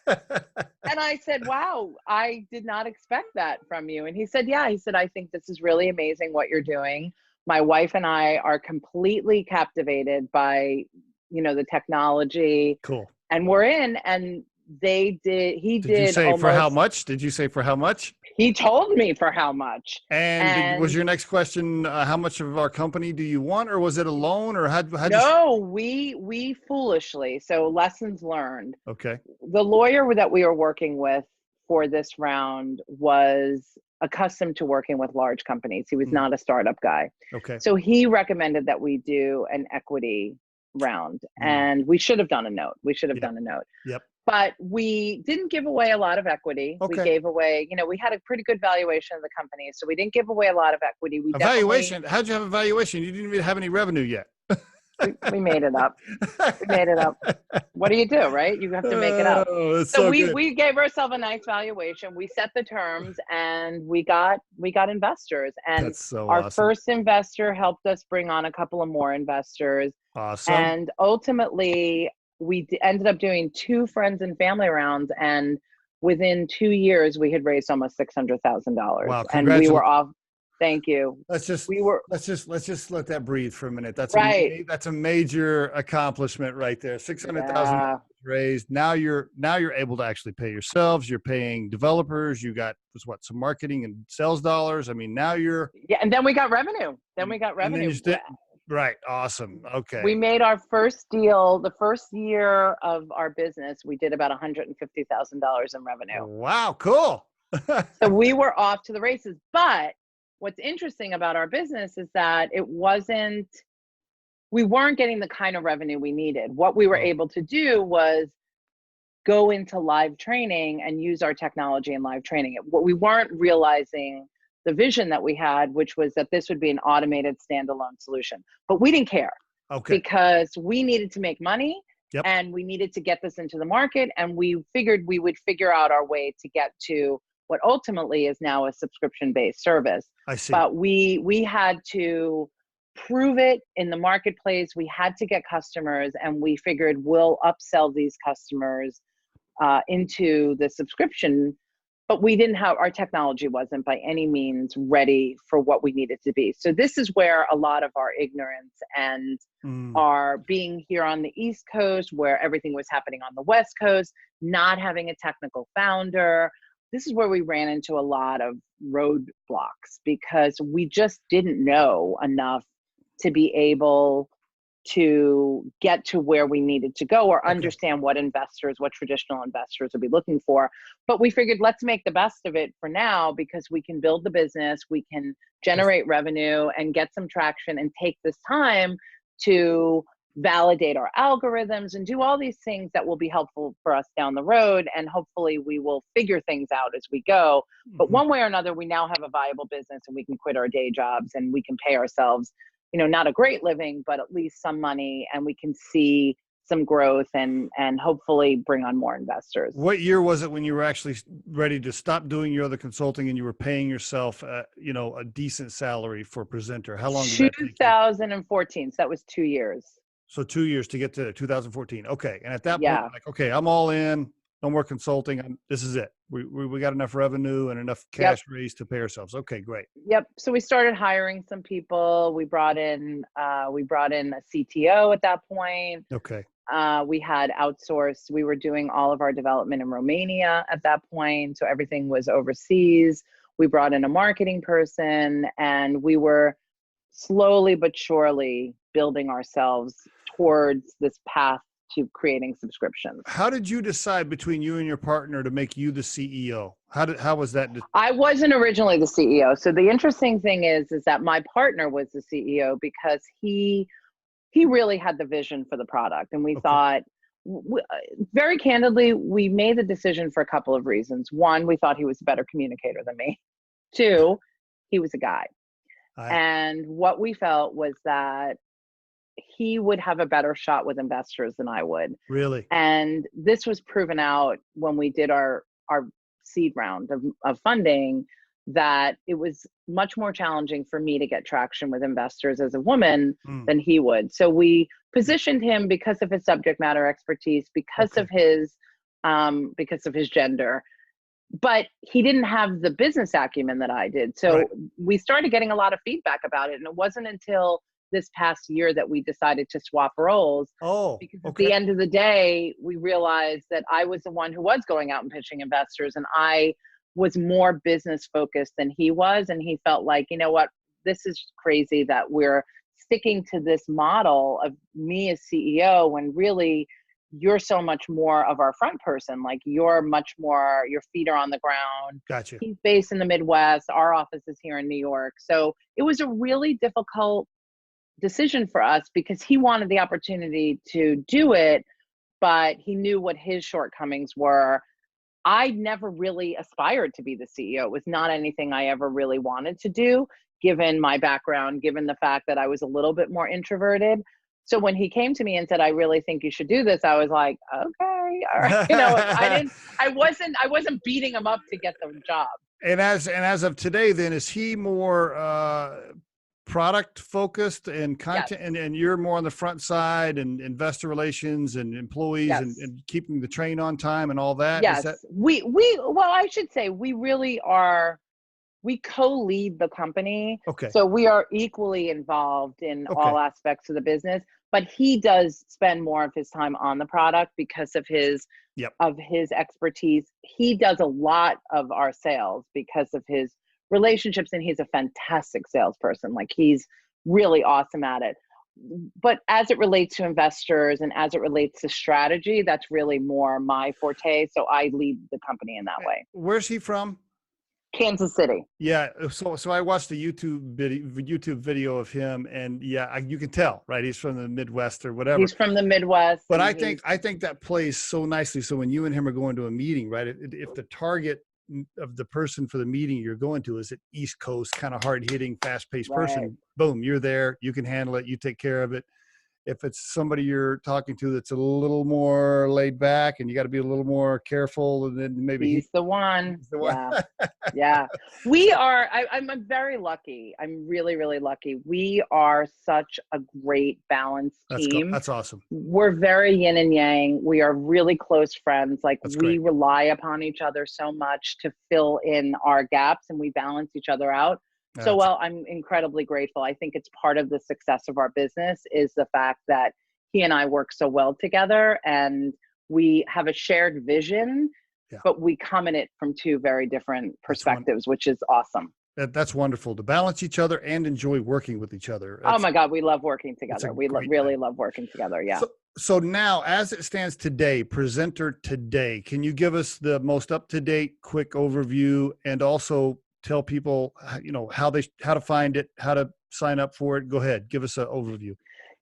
And I said, wow, I did not expect that from you. And he said, yeah, I think this is really amazing what you're doing. My wife and I are completely captivated by, the technology. Cool. And we're in, and he did. Did you say for how much? Did you say for how much? He told me for how much. And was your next question, how much of our company do you want, or was it a loan, or we foolishly, so lessons learned. Okay. The lawyer that we were working with for this round was accustomed to working with large companies. He was not a startup guy. Okay. So he recommended that we do an equity round, and we should have done a note. Yep. But we didn't give away a lot of equity. Okay. We gave away, we had a pretty good valuation of the company. So we didn't give away a lot of equity. Valuation? How'd you have a valuation? You didn't even have any revenue yet. We made it up. What do you do, right? You have to make it up. So we gave ourselves a nice valuation. We set the terms, and we got investors. And that's so our awesome. First investor helped us bring on a couple of more investors. Awesome. And ultimately, we ended up doing 2 friends and family rounds, and within 2 years, we had raised almost $600,000. Wow! And we were off. Thank you. Let's just let that breathe for a minute. That's that's a major accomplishment right there. $600,000 raised. Now you're able to actually pay yourselves. You're paying developers. You got some marketing and sales dollars. I mean, now you're and then we got revenue. Right. Awesome. We Okay. made our first deal the first year of our business. We did about $150,000 in revenue. Wow. Cool. So we were off to the races. But what's interesting about our business is that we weren't getting the kind of revenue we needed. What we were Oh, able to do was go into live training and use our technology in live training. What we weren't realizing the vision that we had, which was that this would be an automated standalone solution. But we didn't care okay. because we needed to make money Yep. and we needed to get this into the market. And we figured we would figure out our way to get to what ultimately is now a subscription-based service. I see. But we had to prove it in the marketplace. We had to get customers, and we figured we'll upsell these customers into the subscription, but we didn't have, our technology wasn't by any means ready for what we needed to be. So this is where a lot of our ignorance and our being here on the East Coast, where everything was happening on the West Coast, not having a technical founder, this is where we ran into a lot of roadblocks because we just didn't know enough to be able to get to where we needed to go or understand what traditional investors would be looking for. But we figured let's make the best of it for now because we can build the business, we can generate revenue and get some traction and take this time to validate our algorithms and do all these things that will be helpful for us down the road. And hopefully we will figure things out as we go. But one way or another, we now have a viable business and we can quit our day jobs and we can pay ourselves, not a great living, but at least some money, and we can see some growth and hopefully bring on more investors. What year was it when you were actually ready to stop doing your other consulting and you were paying yourself, a decent salary for Presentr? How long did that take you? 2014. So that was 2 years. So 2 years to get to 2014. Okay. And at that point, Yeah. like, okay, I'm all in. No more consulting. This is it. We got enough revenue and enough cash raised to pay ourselves. Okay, great. Yep. So we started hiring some people. We brought in a CTO at that point. Okay. We had outsourced. We were doing all of our development in Romania at that point. So everything was overseas. We brought in a marketing person, and we were slowly but surely building ourselves towards this path to creating subscriptions. How did you decide between you and your partner to make you the CEO? How was that? I wasn't originally the CEO. So the interesting thing is that my partner was the CEO because he really had the vision for the product. And we thought, very candidly, we made the decision for a couple of reasons. One, we thought he was a better communicator than me. Two, he was a guy. And what we felt was that he would have a better shot with investors than I would. Really? And this was proven out when we did our seed round of funding, that it was much more challenging for me to get traction with investors as a woman than he would. So we positioned him because of his subject matter expertise, because of his gender, but he didn't have the business acumen that I did. So we started getting a lot of feedback about it. And it wasn't until this past year that we decided to swap roles. Because at the end of the day, we realized that I was the one who was going out and pitching investors, and I was more business focused than he was. And he felt like, you know what, this is crazy that we're sticking to this model of me as CEO when really you're so much more of our front person. Like you're much more, your feet are on the ground. Gotcha. He's based in the Midwest. Our office is here in New York. So it was a really difficult decision for us because he wanted the opportunity to do it, but he knew what his shortcomings were. I never really aspired to be the CEO. It was not anything I ever really wanted to do, given my background, given the fact that I was a little bit more introverted. So when he came to me and said, I really think you should do this, I was like, okay, all right. I wasn't beating him up to get the job. And as of today, then, is he more product focused and content, and you're more on the front side and investor relations and employees and keeping the train on time and all that? Yes. Well, I should say we really are. We co-lead the company. Okay. So we are equally involved in all aspects of the business, but he does spend more of his time on the product because of his expertise. He does a lot of our sales because of his relationships, and he's a fantastic salesperson. Like he's really awesome at it. but as it relates to investors and as it relates to strategy, that's really more my forte. So I lead the company in that way. Where's he from? Kansas City. Yeah. So I watched the YouTube video of him, and yeah, you can tell, right? He's from the Midwest or whatever. He's from the Midwest. But I think that plays so nicely. So when you and him are going to a meeting, right? If the target of the person for the meeting you're going to is an East Coast kind of hard hitting, fast paced person, boom, you're there. You can handle it. You take care of it. If it's somebody you're talking to that's a little more laid back and you got to be a little more careful, and then maybe he's the one. He's the one. Yeah. Yeah. We are, I'm very lucky. I'm really, really lucky. We are such a great balanced team. That's awesome. We're very yin and yang. We are really close friends. Like we rely upon each other so much to fill in our gaps, and we balance each other out. So, well, I'm incredibly grateful. I think it's part of the success of our business is the fact that he and I work so well together, and we have a shared vision, but we come in it from two very different perspectives, which is awesome. That's wonderful to balance each other and enjoy working with each other. Oh my God, we love working together. We really love working together. Yeah. So now, as it stands today, Presentr today, can you give us the most up-to-date, quick overview, and also tell people, how to find it, how to sign up for it? Go ahead. Give us an overview.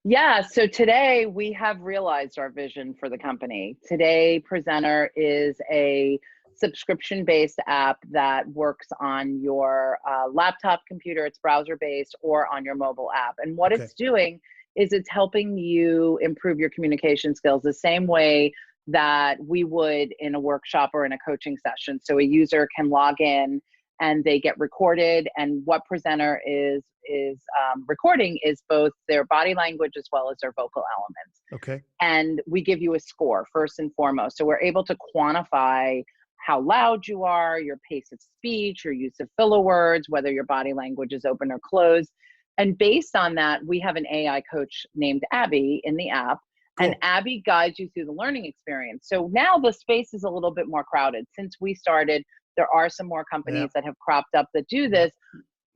Yeah. So today we have realized our vision for the company. Today, Presentr is a subscription-based app that works on your laptop computer. It's browser-based, or on your mobile app. And what it's doing is it's helping you improve your communication skills the same way that we would in a workshop or in a coaching session. So a user can log in and they get recorded. And what Presentr is recording is both their body language as well as their vocal elements. Okay. And we give you a score first and foremost. So we're able to quantify how loud you are, your pace of speech, your use of filler words, whether your body language is open or closed. And based on that, we have an AI coach named Abby in the app. Cool. And Abby guides you through the learning experience. So now the space is a little bit more crowded. Since we started, there are some more companies that have cropped up that do this,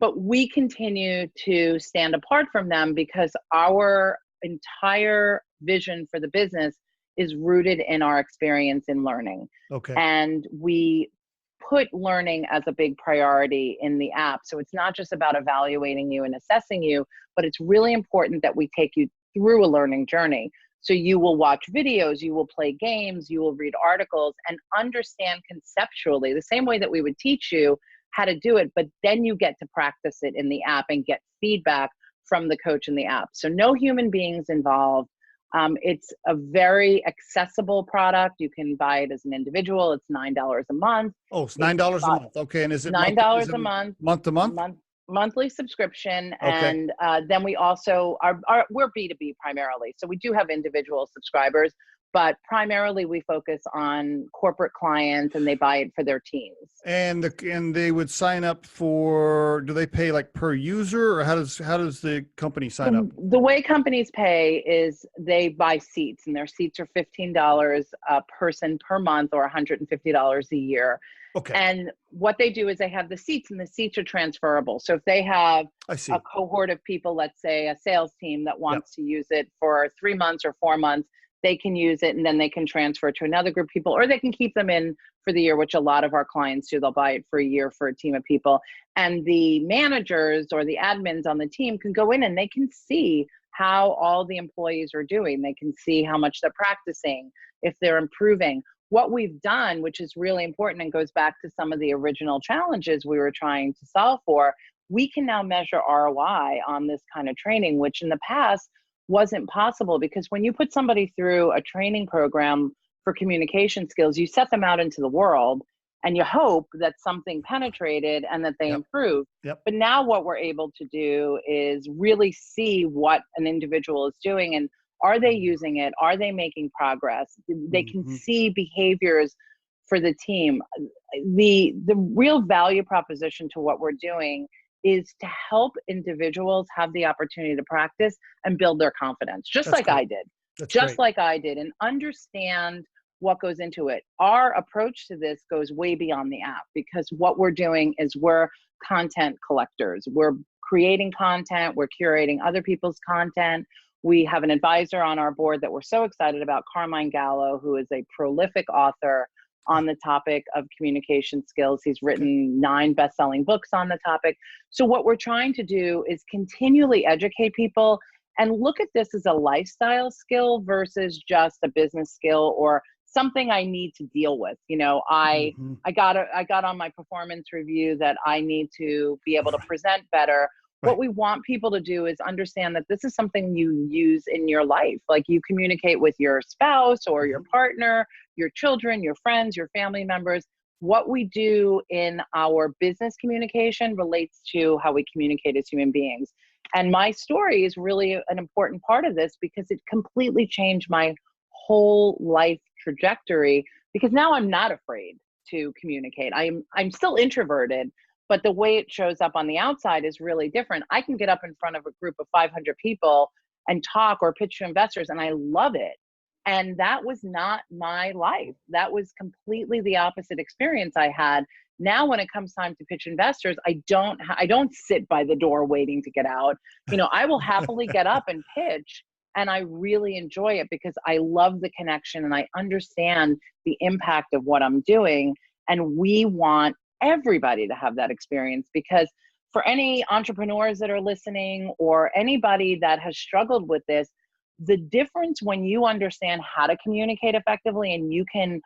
but we continue to stand apart from them because our entire vision for the business is rooted in our experience in learning. Okay. And we put learning as a big priority in the app. So it's not just about evaluating you and assessing you, but it's really important that we take you through a learning journey. So you will watch videos, you will play games, you will read articles and understand conceptually the same way that we would teach you how to do it, but then you get to practice it in the app and get feedback from the coach in the app. So no human beings involved. It's a very accessible product. You can buy it as an individual. It's $9 a month. Oh, it's $9 a month. Okay. And is it $9 a month? Month to month? Monthly subscription. Okay. And then we also we're B2B primarily. So we do have individual subscribers, but primarily we focus on corporate clients and they buy it for their teams. And they would sign up for, do they pay like per user, or how does the company sign up? The way companies pay is they buy seats, and their seats are $15 a person per month or $150 a year. Okay. And what they do is they have the seats, and the seats are transferable. So if they have a cohort of people, let's say a sales team that wants to use it for 3 months or 4 months, they can use it and then they can transfer to another group of people, or they can keep them in for the year, which a lot of our clients do. They'll buy it for a year for a team of people. And the managers or the admins on the team can go in and they can see how all the employees are doing. They can see how much they're practicing, if they're improving. What we've done, which is really important and goes back to some of the original challenges we were trying to solve for, we can now measure ROI on this kind of training, which in the past wasn't possible, because when you put somebody through a training program for communication skills, you set them out into the world and you hope that something penetrated and that they improve. But now what we're able to do is really see what an individual is doing, and are they using it? Are they making progress? They can see behaviors for the team. The real value proposition to what we're doing is to help individuals have the opportunity to practice and build their confidence, just like I did, and understand what goes into it. Our approach to this goes way beyond the app, because what we're doing is we're content collectors. We're creating content, we're curating other people's content. We have an advisor on our board that we're so excited about, Carmine Gallo, who is a prolific author on the topic of communication skills. He's written 9 best-selling books on the topic. So what we're trying to do is continually educate people and look at this as a lifestyle skill versus just a business skill or something I need to deal with. You know, I got on my performance review that I need to be able to present better. What we want people to do is understand that this is something you use in your life. Like you communicate with your spouse or your partner, your children, your friends, your family members. What we do in our business communication relates to how we communicate as human beings. And my story is really an important part of this because it completely changed my whole life trajectory, because now I'm not afraid to communicate. I'm still introverted, but the way it shows up on the outside is really different. I can get up in front of a group of 500 people and talk or pitch to investors, and I love it. And that was not my life. That was completely the opposite experience I had. Now, when it comes time to pitch investors, I don't sit by the door waiting to get out. You know, I will happily get up and pitch, and I really enjoy it because I love the connection and I understand the impact of what I'm doing. And we want everybody to have that experience, because for any entrepreneurs that are listening or anybody that has struggled with this, the difference when you understand how to communicate effectively and you can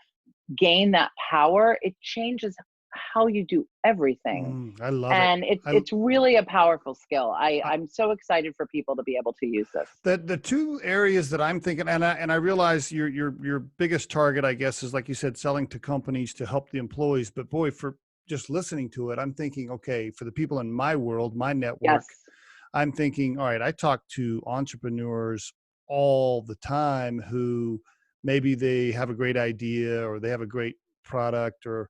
gain that power, it changes how you do everything. I love and it. It's really a powerful skill. I'm so excited for people to be able to use this. The 2 areas that I'm thinking, and I realize your biggest target, I guess, is, like you said, selling to companies to help the employees. But boy, for just listening to it, I'm thinking, okay, for the people in my world, my network, Yes. I'm thinking, all right, I talk to entrepreneurs all the time who maybe they have a great idea or they have a great product, or,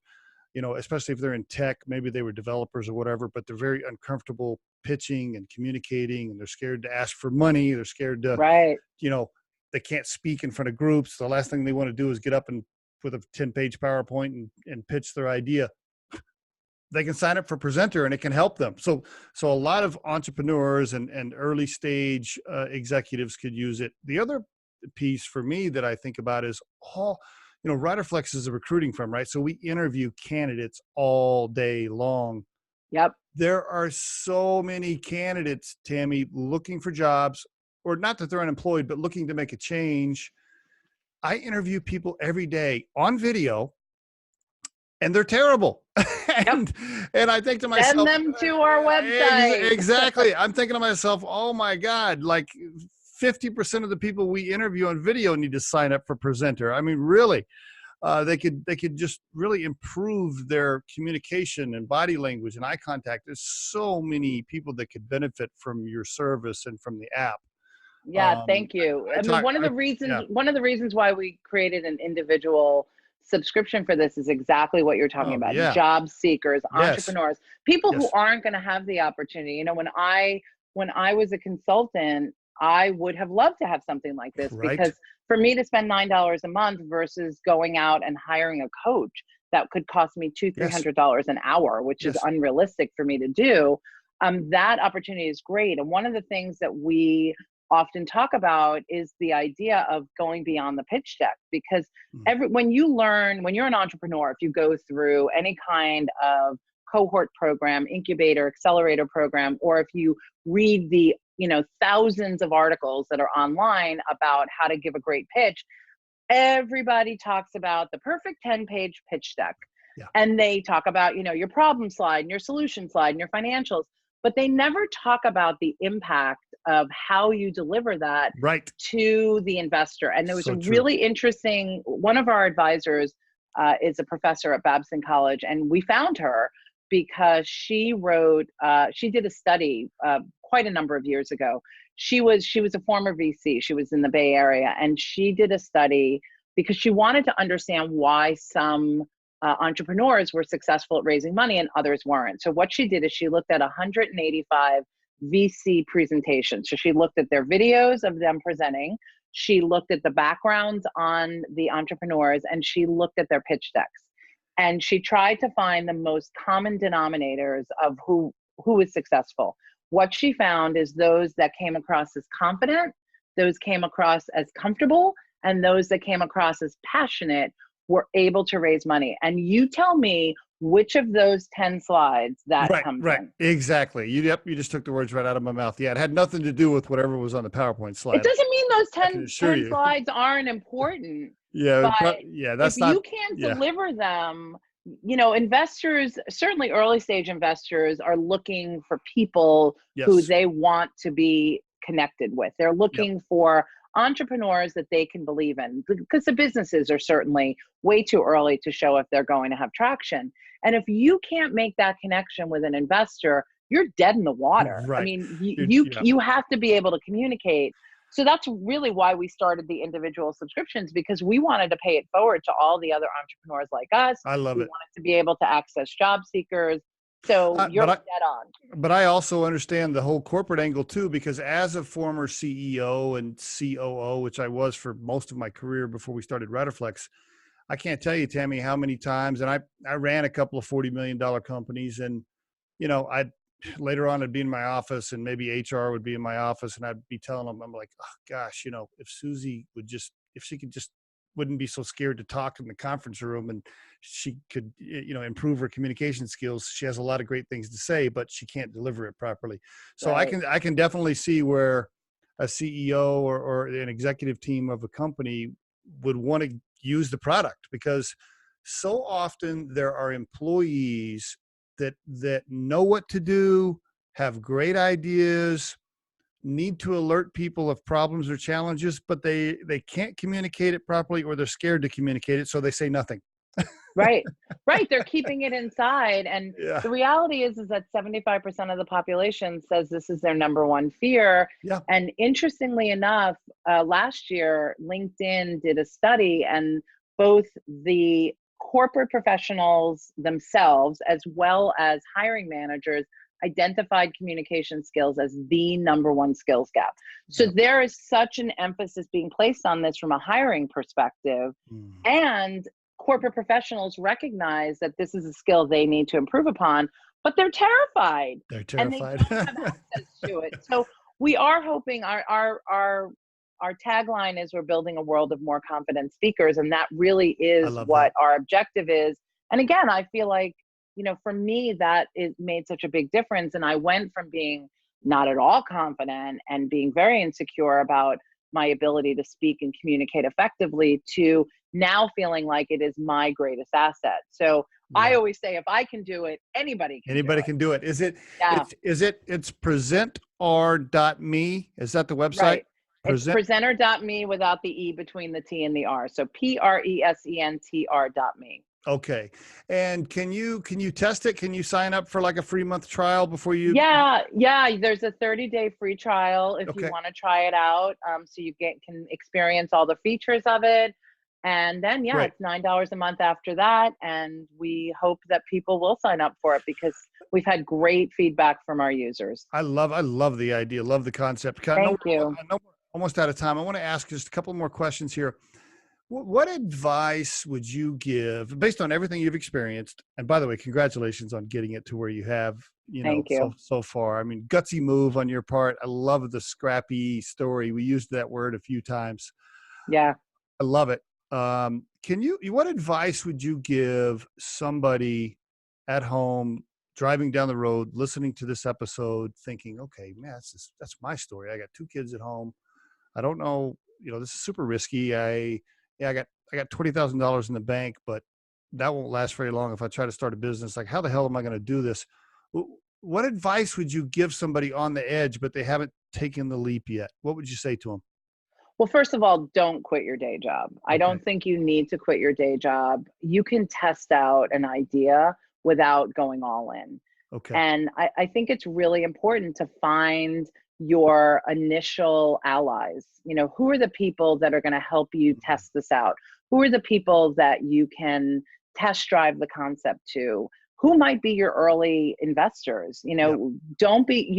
you know, especially if they're in tech, maybe they were developers or whatever, but they're very uncomfortable pitching and communicating, and they're scared to ask for money. They're scared to, you know, they can't speak in front of groups. The last thing they want to do is get up and with a 10-page PowerPoint and pitch their idea. They can sign up for Presentr and it can help them. So a lot of entrepreneurs and early stage executives could use it. The other piece for me that I think about is you know, Riderflex is a recruiting firm, right? So we interview candidates all day long. Yep. There are so many candidates, Tammy, looking for jobs, or not that they're unemployed, but looking to make a change. I interview people every day on video, and they're terrible. and I think to myself, send them to our website. Exactly. I'm thinking to myself, oh my God, like 50% of the people we interview on video need to sign up for Presentr. I mean, really, they could just really improve their communication and body language and eye contact. There's so many people that could benefit from your service and from the app. Yeah, thank you. I mean, one of the reasons why we created an individual subscription for this is exactly what you're talking about. Yeah. Job seekers, entrepreneurs, people who Yes. aren't going to have the opportunity. You know, when I was a consultant, I would have loved to have something like this, Right. because for me to spend $9 a month versus going out and hiring a coach that could cost me $200-$300 an hour, which is unrealistic for me to do. That opportunity is great. And one of the things that we often talk about is the idea of going beyond the pitch deck, because when you're an entrepreneur, if you go through any kind of cohort program, incubator, accelerator program, or if you read the thousands of articles that are online about how to give a great pitch, everybody talks about the perfect 10-page pitch deck. And they talk about, your problem slide and your solution slide and your financials, but they never talk about the impact of how you deliver that to the investor. And there was really interesting, one of our advisors is a professor at Babson College, and we found her because she did a study quite a number of years ago. She was a former VC. She was in the Bay Area, and she did a study because she wanted to understand why some entrepreneurs were successful at raising money and others weren't. So what she did is she looked at 185 VC presentations. So she looked at their videos of them presenting. She looked at the backgrounds on the entrepreneurs, and she looked at their pitch decks. And she tried to find the most common denominators of who is successful. what she found is those that came across as confident, those came across as comfortable, and those that came across as passionate were able to raise money. And you tell me which of those 10 slides that comes in. Exactly. You just took the words right out of my mouth. Yeah, it had nothing to do with whatever was on the PowerPoint slide. It doesn't mean those 10 you. slides aren't important. Yeah, but that's if you can't deliver them, investors, certainly early stage investors, are looking for people who they want to be connected with. They're looking for entrepreneurs that they can believe in, because the businesses are certainly way too early to show if they're going to have traction. And if you can't make that connection with an investor, you're dead in the water. Right. I mean, you have to be able to communicate. So that's really why we started the individual subscriptions, because we wanted to pay it forward to all the other entrepreneurs like us. I love it. We wanted to be able to access job seekers. So you're dead on. But I also understand the whole corporate angle too, because as a former CEO and COO, which I was for most of my career before we started Riderflex, I can't tell you, Tammy, how many times, and I ran a couple of $40 million companies, and, later on I'd be in my office, and maybe HR would be in my office, and I'd be telling them, I'm like, oh gosh, if Susie if she could just wouldn't be so scared to talk in the conference room, and she could, improve her communication skills. She has a lot of great things to say, but she can't deliver it properly. So right. I can definitely see where a CEO or an executive team of a company would want to use the product, because so often there are employees that know what to do, have great ideas, need to alert people of problems or challenges, but they can't communicate it properly, or they're scared to communicate it, so they say nothing. Right. They're keeping it inside. And the reality is that 75% of the population says this is their number one fear. Yeah. And interestingly enough, last year, LinkedIn did a study, and both the corporate professionals themselves, as well as hiring managers, identified communication skills as the number one skills gap. So there is such an emphasis being placed on this from a hiring perspective. And corporate professionals recognize that this is a skill they need to improve upon, but they're terrified. And they don't have access to it. So we are hoping our tagline is, we're building a world of more confident speakers. And that really is what our objective is. And again, I feel like, for me, that it made such a big difference. And I went from being not at all confident and being very insecure about my ability to speak and communicate effectively, to now feeling like it is my greatest asset. So I always say, if I can do it, anybody can do it. Is it, it's presentr.me. Is that the website? Right. It's presentr.me without the E between the T and the R. So presentr.me. Okay. And can you test it? Can you sign up for like a free month trial before you? Yeah. There's a 30-day free trial if you want to try it out. So you can experience all the features of it. And then, it's $9 a month after that. And we hope that people will sign up for it, because we've had great feedback from our users. I love the idea. Love the concept. Thank you. I know we're almost out of time. I want to ask just a couple more questions here. What advice would you give, based on everything you've experienced? And by the way, congratulations on getting it to where you have, so far. I mean, gutsy move on your part. I love the scrappy story. We used that word a few times. Yeah. I love it. What advice would you give somebody at home, driving down the road, listening to this episode, thinking, okay, man, that's my story. I got 2 kids at home. I don't know, this is super risky. I got $20,000 in the bank, but that won't last very long if I try to start a business. Like, how the hell am I going to do this? What advice would you give somebody on the edge, but they haven't taken the leap yet? What would you say to them? Well, first of all, don't quit your day job. Okay. I don't think you need to quit your day job. You can test out an idea without going all in. Okay. And I think it's really important to find your initial allies. Who are the people that are going to help you test this out? Who are the people that you can test drive the concept to? Who might be your early investors? You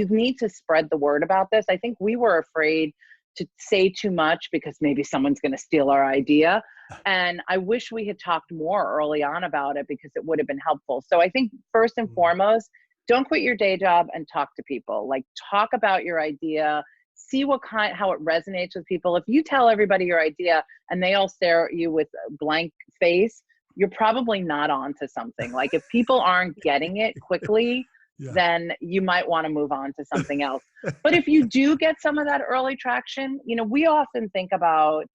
need to spread the word about this. I think we were afraid to say too much because maybe someone's going to steal our idea. And I wish we had talked more early on about it, because it would have been helpful. So I think first and foremost, don't quit your day job and talk to people. Like, talk about your idea, see how it resonates with people. If you tell everybody your idea and they all stare at you with a blank face, you're probably not on to something. Like, if people aren't getting it quickly, then you might want to move on to something else. But if you do get some of that early traction, we often think about,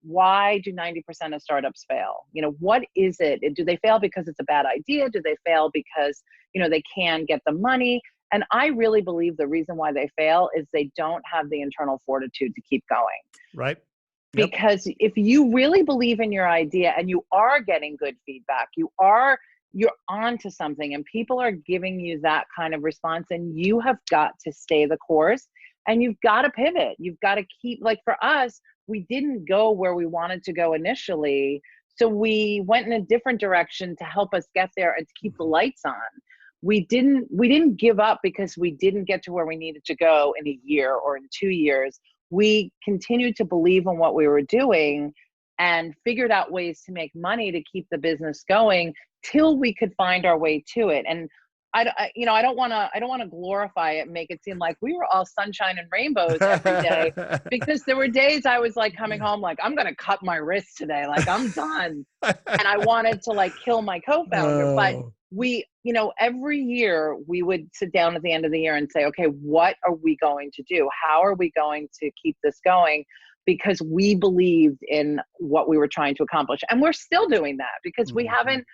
why do 90% of startups fail? What is it? Do they fail because it's a bad idea? Do they fail because, they can get the money? And I really believe the reason why they fail is they don't have the internal fortitude to keep going. Right. Yep. Because if you really believe in your idea and you are getting good feedback, you're on to something and people are giving you that kind of response, and you have got to stay the course and you've got to pivot. You've got to keep, like, for us, we didn't go where we wanted to go initially. So we went in a different direction to help us get there and to keep the lights on. We didn't give up because we didn't get to where we needed to go in a year or in 2 years. We continued to believe in what we were doing and figured out ways to make money to keep the business going till we could find our way to it. And I don't want to glorify it and make it seem like we were all sunshine and rainbows every day, because there were days I was like coming home like, I'm going to cut my wrist today. Like, I'm done. And I wanted to like kill my co-founder. But we, every year we would sit down at the end of the year and say, okay, what are we going to do? How are we going to keep this going? Because we believed in what we were trying to accomplish. And we're still doing that, because we haven't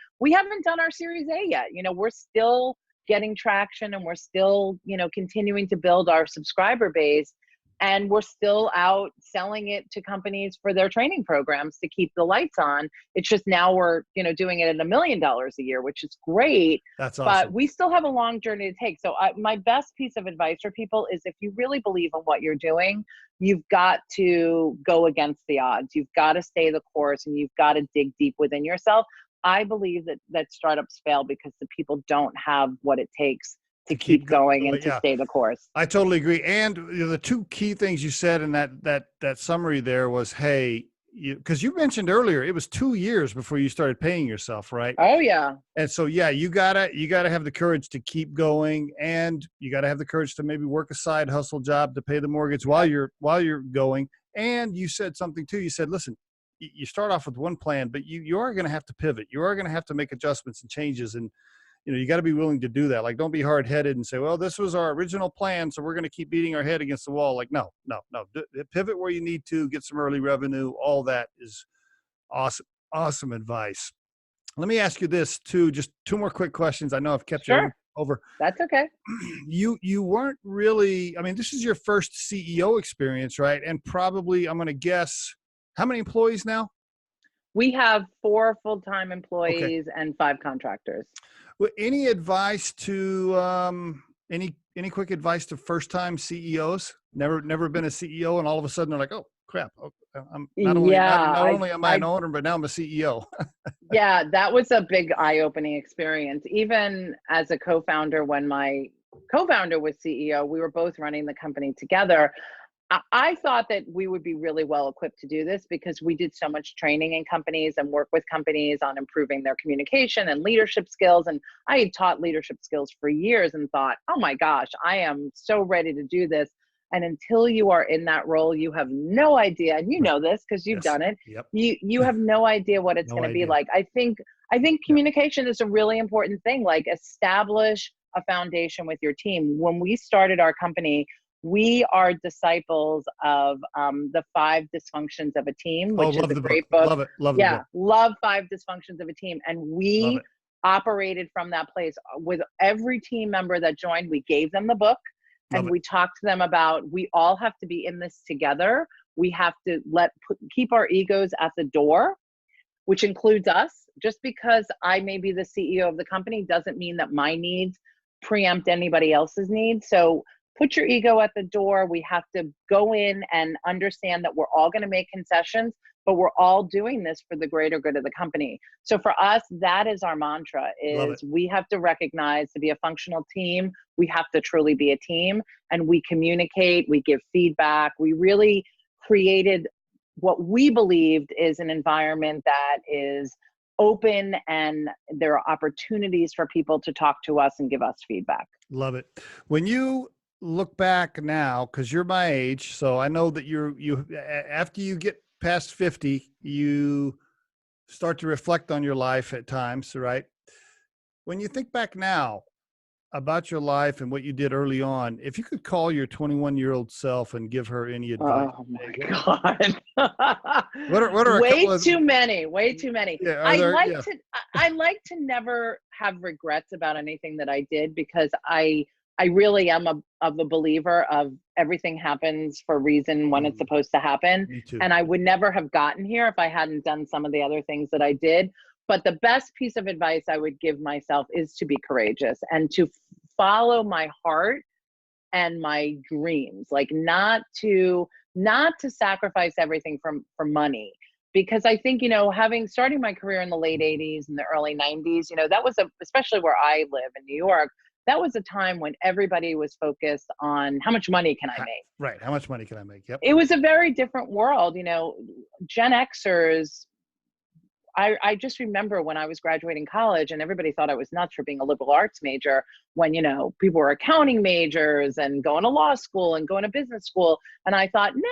done our Series A yet. We're still getting traction, and we're still, continuing to build our subscriber base, and we're still out selling it to companies for their training programs to keep the lights on. It's just now we're, doing it at $1 million a year, which is great. That's awesome. But we still have a long journey to take. So my best piece of advice for people is, if you really believe in what you're doing, you've got to go against the odds. You've got to stay the course, and you've got to dig deep within yourself. I believe that startups fail because the people don't have what it takes to keep going and to stay the course. I totally agree. And the two key things you said in that summary there was, hey, because you mentioned earlier, it was 2 years before you started paying yourself, right? Oh yeah. And so, you gotta have the courage to keep going, and you gotta have the courage to maybe work a side hustle job to pay the mortgage while you're going. And you said something too. You said, listen, you start off with one plan, but you are going to have to pivot. You are going to have to make adjustments and changes. And, you got to be willing to do that. Like, don't be hard headed and say, well, this was our original plan, so we're going to keep beating our head against the wall. Like, no. Pivot where you need to, get some early revenue. All that is awesome advice. Let me ask you this too, just two more quick questions. I know I've kept you over. That's okay. You weren't really, this is your first CEO experience, right? And probably, I'm going to guess, how many employees now? We have 4 full-time employees and 5 contractors. Well, any advice to any quick advice to first-time CEOs? Never been a CEO, and all of a sudden they're like, oh crap! I'm not only am I an owner, but now I'm a CEO. Yeah, that was a big eye-opening experience. Even as a co-founder, when my co-founder was CEO, we were both running the company together. I thought that we would be really well equipped to do this, because we did so much training in companies and work with companies on improving their communication and leadership skills. And I had taught leadership skills for years and thought, oh my gosh, I am so ready to do this. And until you are in that role, you have no idea. And you know this because you've done it. Yep. You have no idea what it's going to be like. I think communication is a really important thing. Like, establish a foundation with your team. When we started our company, we are disciples of the 5 Dysfunctions of a Team, which is a great book. Love it. Love 5 Dysfunctions of a Team. And we operated from that place. With every team member that joined, we gave them the book, and we talked to them about, we all have to be in this together. We have to keep our egos at the door, which includes us. Just because I may be the CEO of the company doesn't mean that my needs preempt anybody else's needs. So put your ego at the door. We have to go in and understand that we're all going to make concessions, but we're all doing this for the greater good of the company. So for us, that is our mantra, is we have to recognize, to be a functional team, we have to truly be a team, and we communicate, we give feedback. We really created what we believed is an environment that is open and there are opportunities for people to talk to us and give us feedback. Love it. When you look back now, because you're my age, so I know that you after you get past 50, you start to reflect on your life at times, right? When you think back now about your life and what you did early on, if you could call your 21-year-old self and give her any advice, Oh my God. what are a couple Way of too many, way too many. yeah, are there yeah. I like to never have regrets about anything that I did, because I really am of a believer of everything happens for a reason when it's supposed to happen. Me too. And I would never have gotten here if I hadn't done some of the other things that I did. But the best piece of advice I would give myself is to be courageous and to follow my heart and my dreams, like not to sacrifice everything for money. Because I think, starting my career in the late 80s and the early 90s, that was especially where I live in New York, that was a time when everybody was focused on how much money can I make? Right. How much money can I make? Yep. It was a very different world. Gen Xers, I just remember when I was graduating college and everybody thought I was nuts for being a liberal arts major, when, people were accounting majors and going to law school and going to business school. And I thought, no,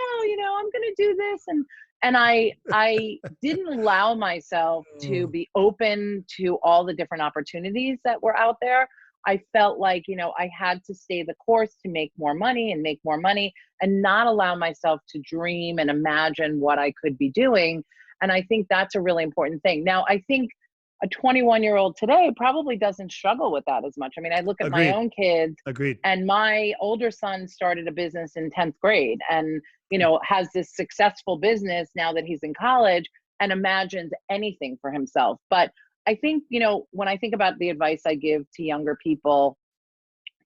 I'm going to do this. And I didn't allow myself to be open to all the different opportunities that were out there. I felt like, I had to stay the course to make more money and not allow myself to dream and imagine what I could be doing. And I think that's a really important thing. Now, I think a 21-year-old today probably doesn't struggle with that as much. I mean, I look at my own kids. Agreed. And my older son started a business in 10th grade and, has this successful business now that he's in college and imagines anything for himself. But I think, when I think about the advice I give to younger people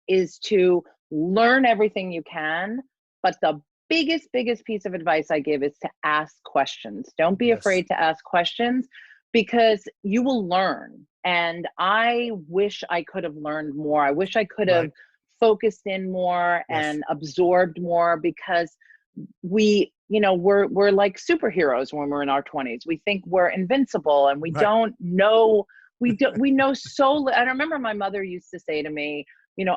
is to learn everything you can, but the biggest piece of advice I give is to ask questions. Don't be afraid to ask questions, because you will learn. And I wish I could have learned more. I wish I could have focused in more and absorbed more, because we're like superheroes when we're in our 20s. We think we're invincible and we don't know. We know so little. I remember my mother used to say to me,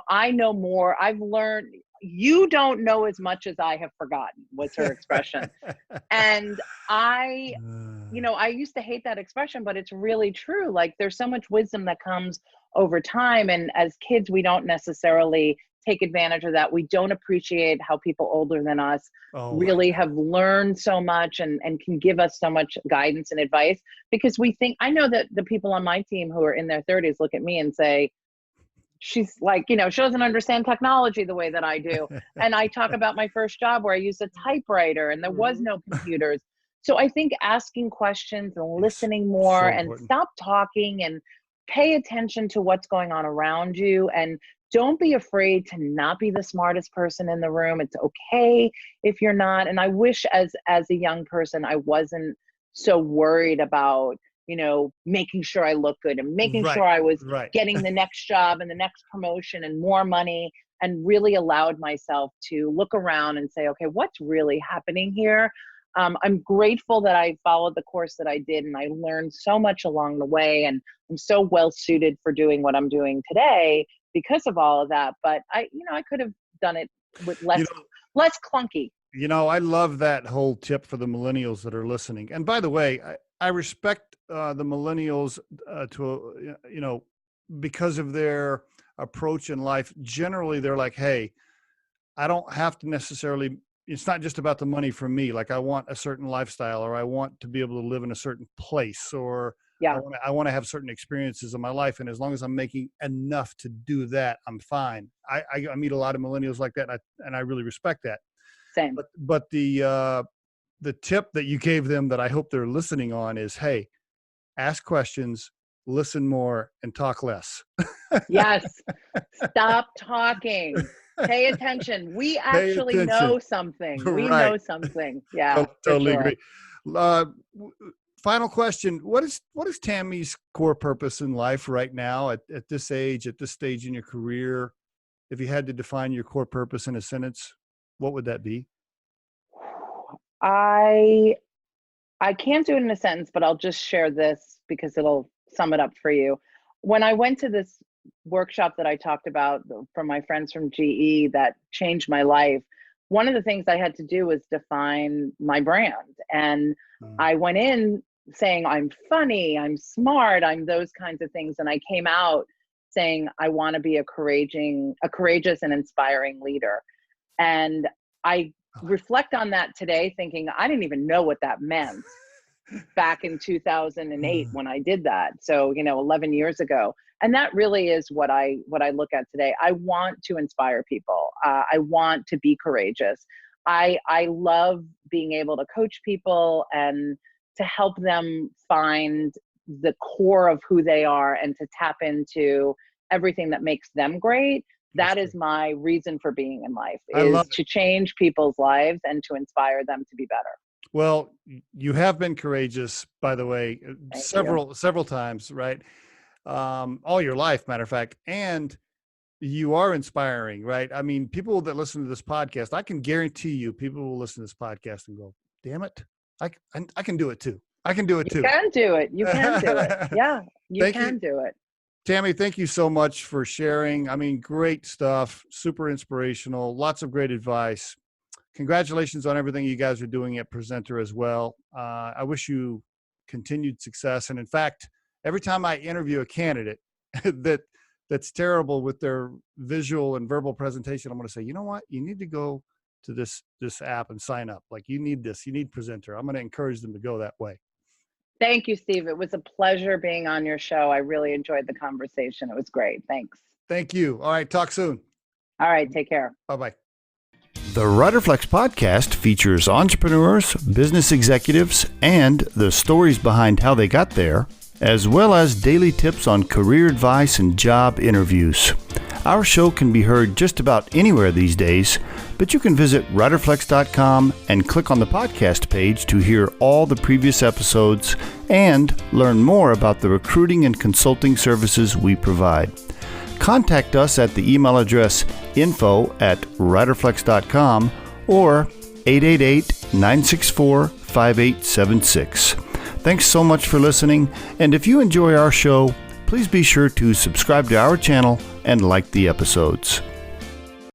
I know more. I've learned. You don't know as much as I have forgotten, was her expression. And I used to hate that expression, but it's really true. Like, there's so much wisdom that comes over time. And as kids, we don't necessarily take advantage of that. We don't appreciate how people older than us really have learned so much and can give us so much guidance and advice, because we think, I know that the people on my team who are in their 30s look at me and say, she's like, she doesn't understand technology the way that I do. And I talk about my first job where I used a typewriter and there was no computers. So I think asking questions and listening more and stop talking and pay attention to what's going on around you. And don't be afraid to not be the smartest person in the room. It's okay if you're not. And I wish as a young person, I wasn't so worried about, making sure I look good and making sure I was getting the next job and the next promotion and more money, and really allowed myself to look around and say, okay, what's really happening here? I'm grateful that I followed the course that I did, and I learned so much along the way, and I'm so well suited for doing what I'm doing today because of all of that. But I could have done it with less clunky. I love that whole tip for the millennials that are listening. And by the way, I respect the millennials because of their approach in life. Generally, they're like, hey, I don't have to necessarily, it's not just about the money for me. Like, I want a certain lifestyle, or I want to be able to live in a certain place, or I want to have certain experiences in my life. And as long as I'm making enough to do that, I'm fine. I meet a lot of millennials like that, and I really respect that. Same. But the tip that you gave them that I hope they're listening on is, hey, ask questions, listen more, and talk less. Yes. Stop talking. Pay attention. We actually know something. We know something. Yeah. Totally agree. Final question. What is Tammy's core purpose in life right now at this age, at this stage in your career? If you had to define your core purpose in a sentence, what would that be? I I can't do it in a sentence, but I'll just share this because it'll sum it up for you. When I went to this workshop that I talked about from my friends from GE that changed my life, one of the things I had to do was define my brand. And I went in saying, I'm funny, I'm smart, I'm those kinds of things. And I came out saying, I want to be a courageous and inspiring leader. And I reflect on that today thinking, I didn't even know what that meant back in 2008 when I did that. So, 11 years ago. And that really is what I look at today. I want to inspire people. I want to be courageous. I love being able to coach people and to help them find the core of who they are and to tap into everything that makes them great. That is my reason for being in life, is to change people's lives and to inspire them to be better. Well, you have been courageous, by the way, several times, right? All your life, matter of fact, and you are inspiring, right? I mean, people that listen to this podcast, I can guarantee you, people will listen to this podcast and go, "Damn it, I can do it too. I can do it too." You can do it. You can do it. Yeah, you can do it. Tammy, thank you so much for sharing. I mean, great stuff, super inspirational, lots of great advice. Congratulations on everything you guys are doing at Presentr as well. I wish you continued success. And in fact, every time I interview a candidate that's terrible with their visual and verbal presentation, I'm going to say, you know what? You need to go to this app and sign up. Like, you need this. You need Presentr. I'm going to encourage them to go that way. Thank you, Steve. It was a pleasure being on your show. I really enjoyed the conversation. It was great. Thanks. Thank you. All right. Talk soon. All right. Take care. Bye-bye. The Riderflex podcast features entrepreneurs, business executives, and the stories behind how they got there, as well as daily tips on career advice and job interviews. Our show can be heard just about anywhere these days, but you can visit Riderflex.com and click on the podcast page to hear all the previous episodes and learn more about the recruiting and consulting services we provide. Contact us at the email address info@riderflex.com or 888-964-5876. Thanks so much for listening, and if you enjoy our show, please be sure to subscribe to our channel and like the episodes.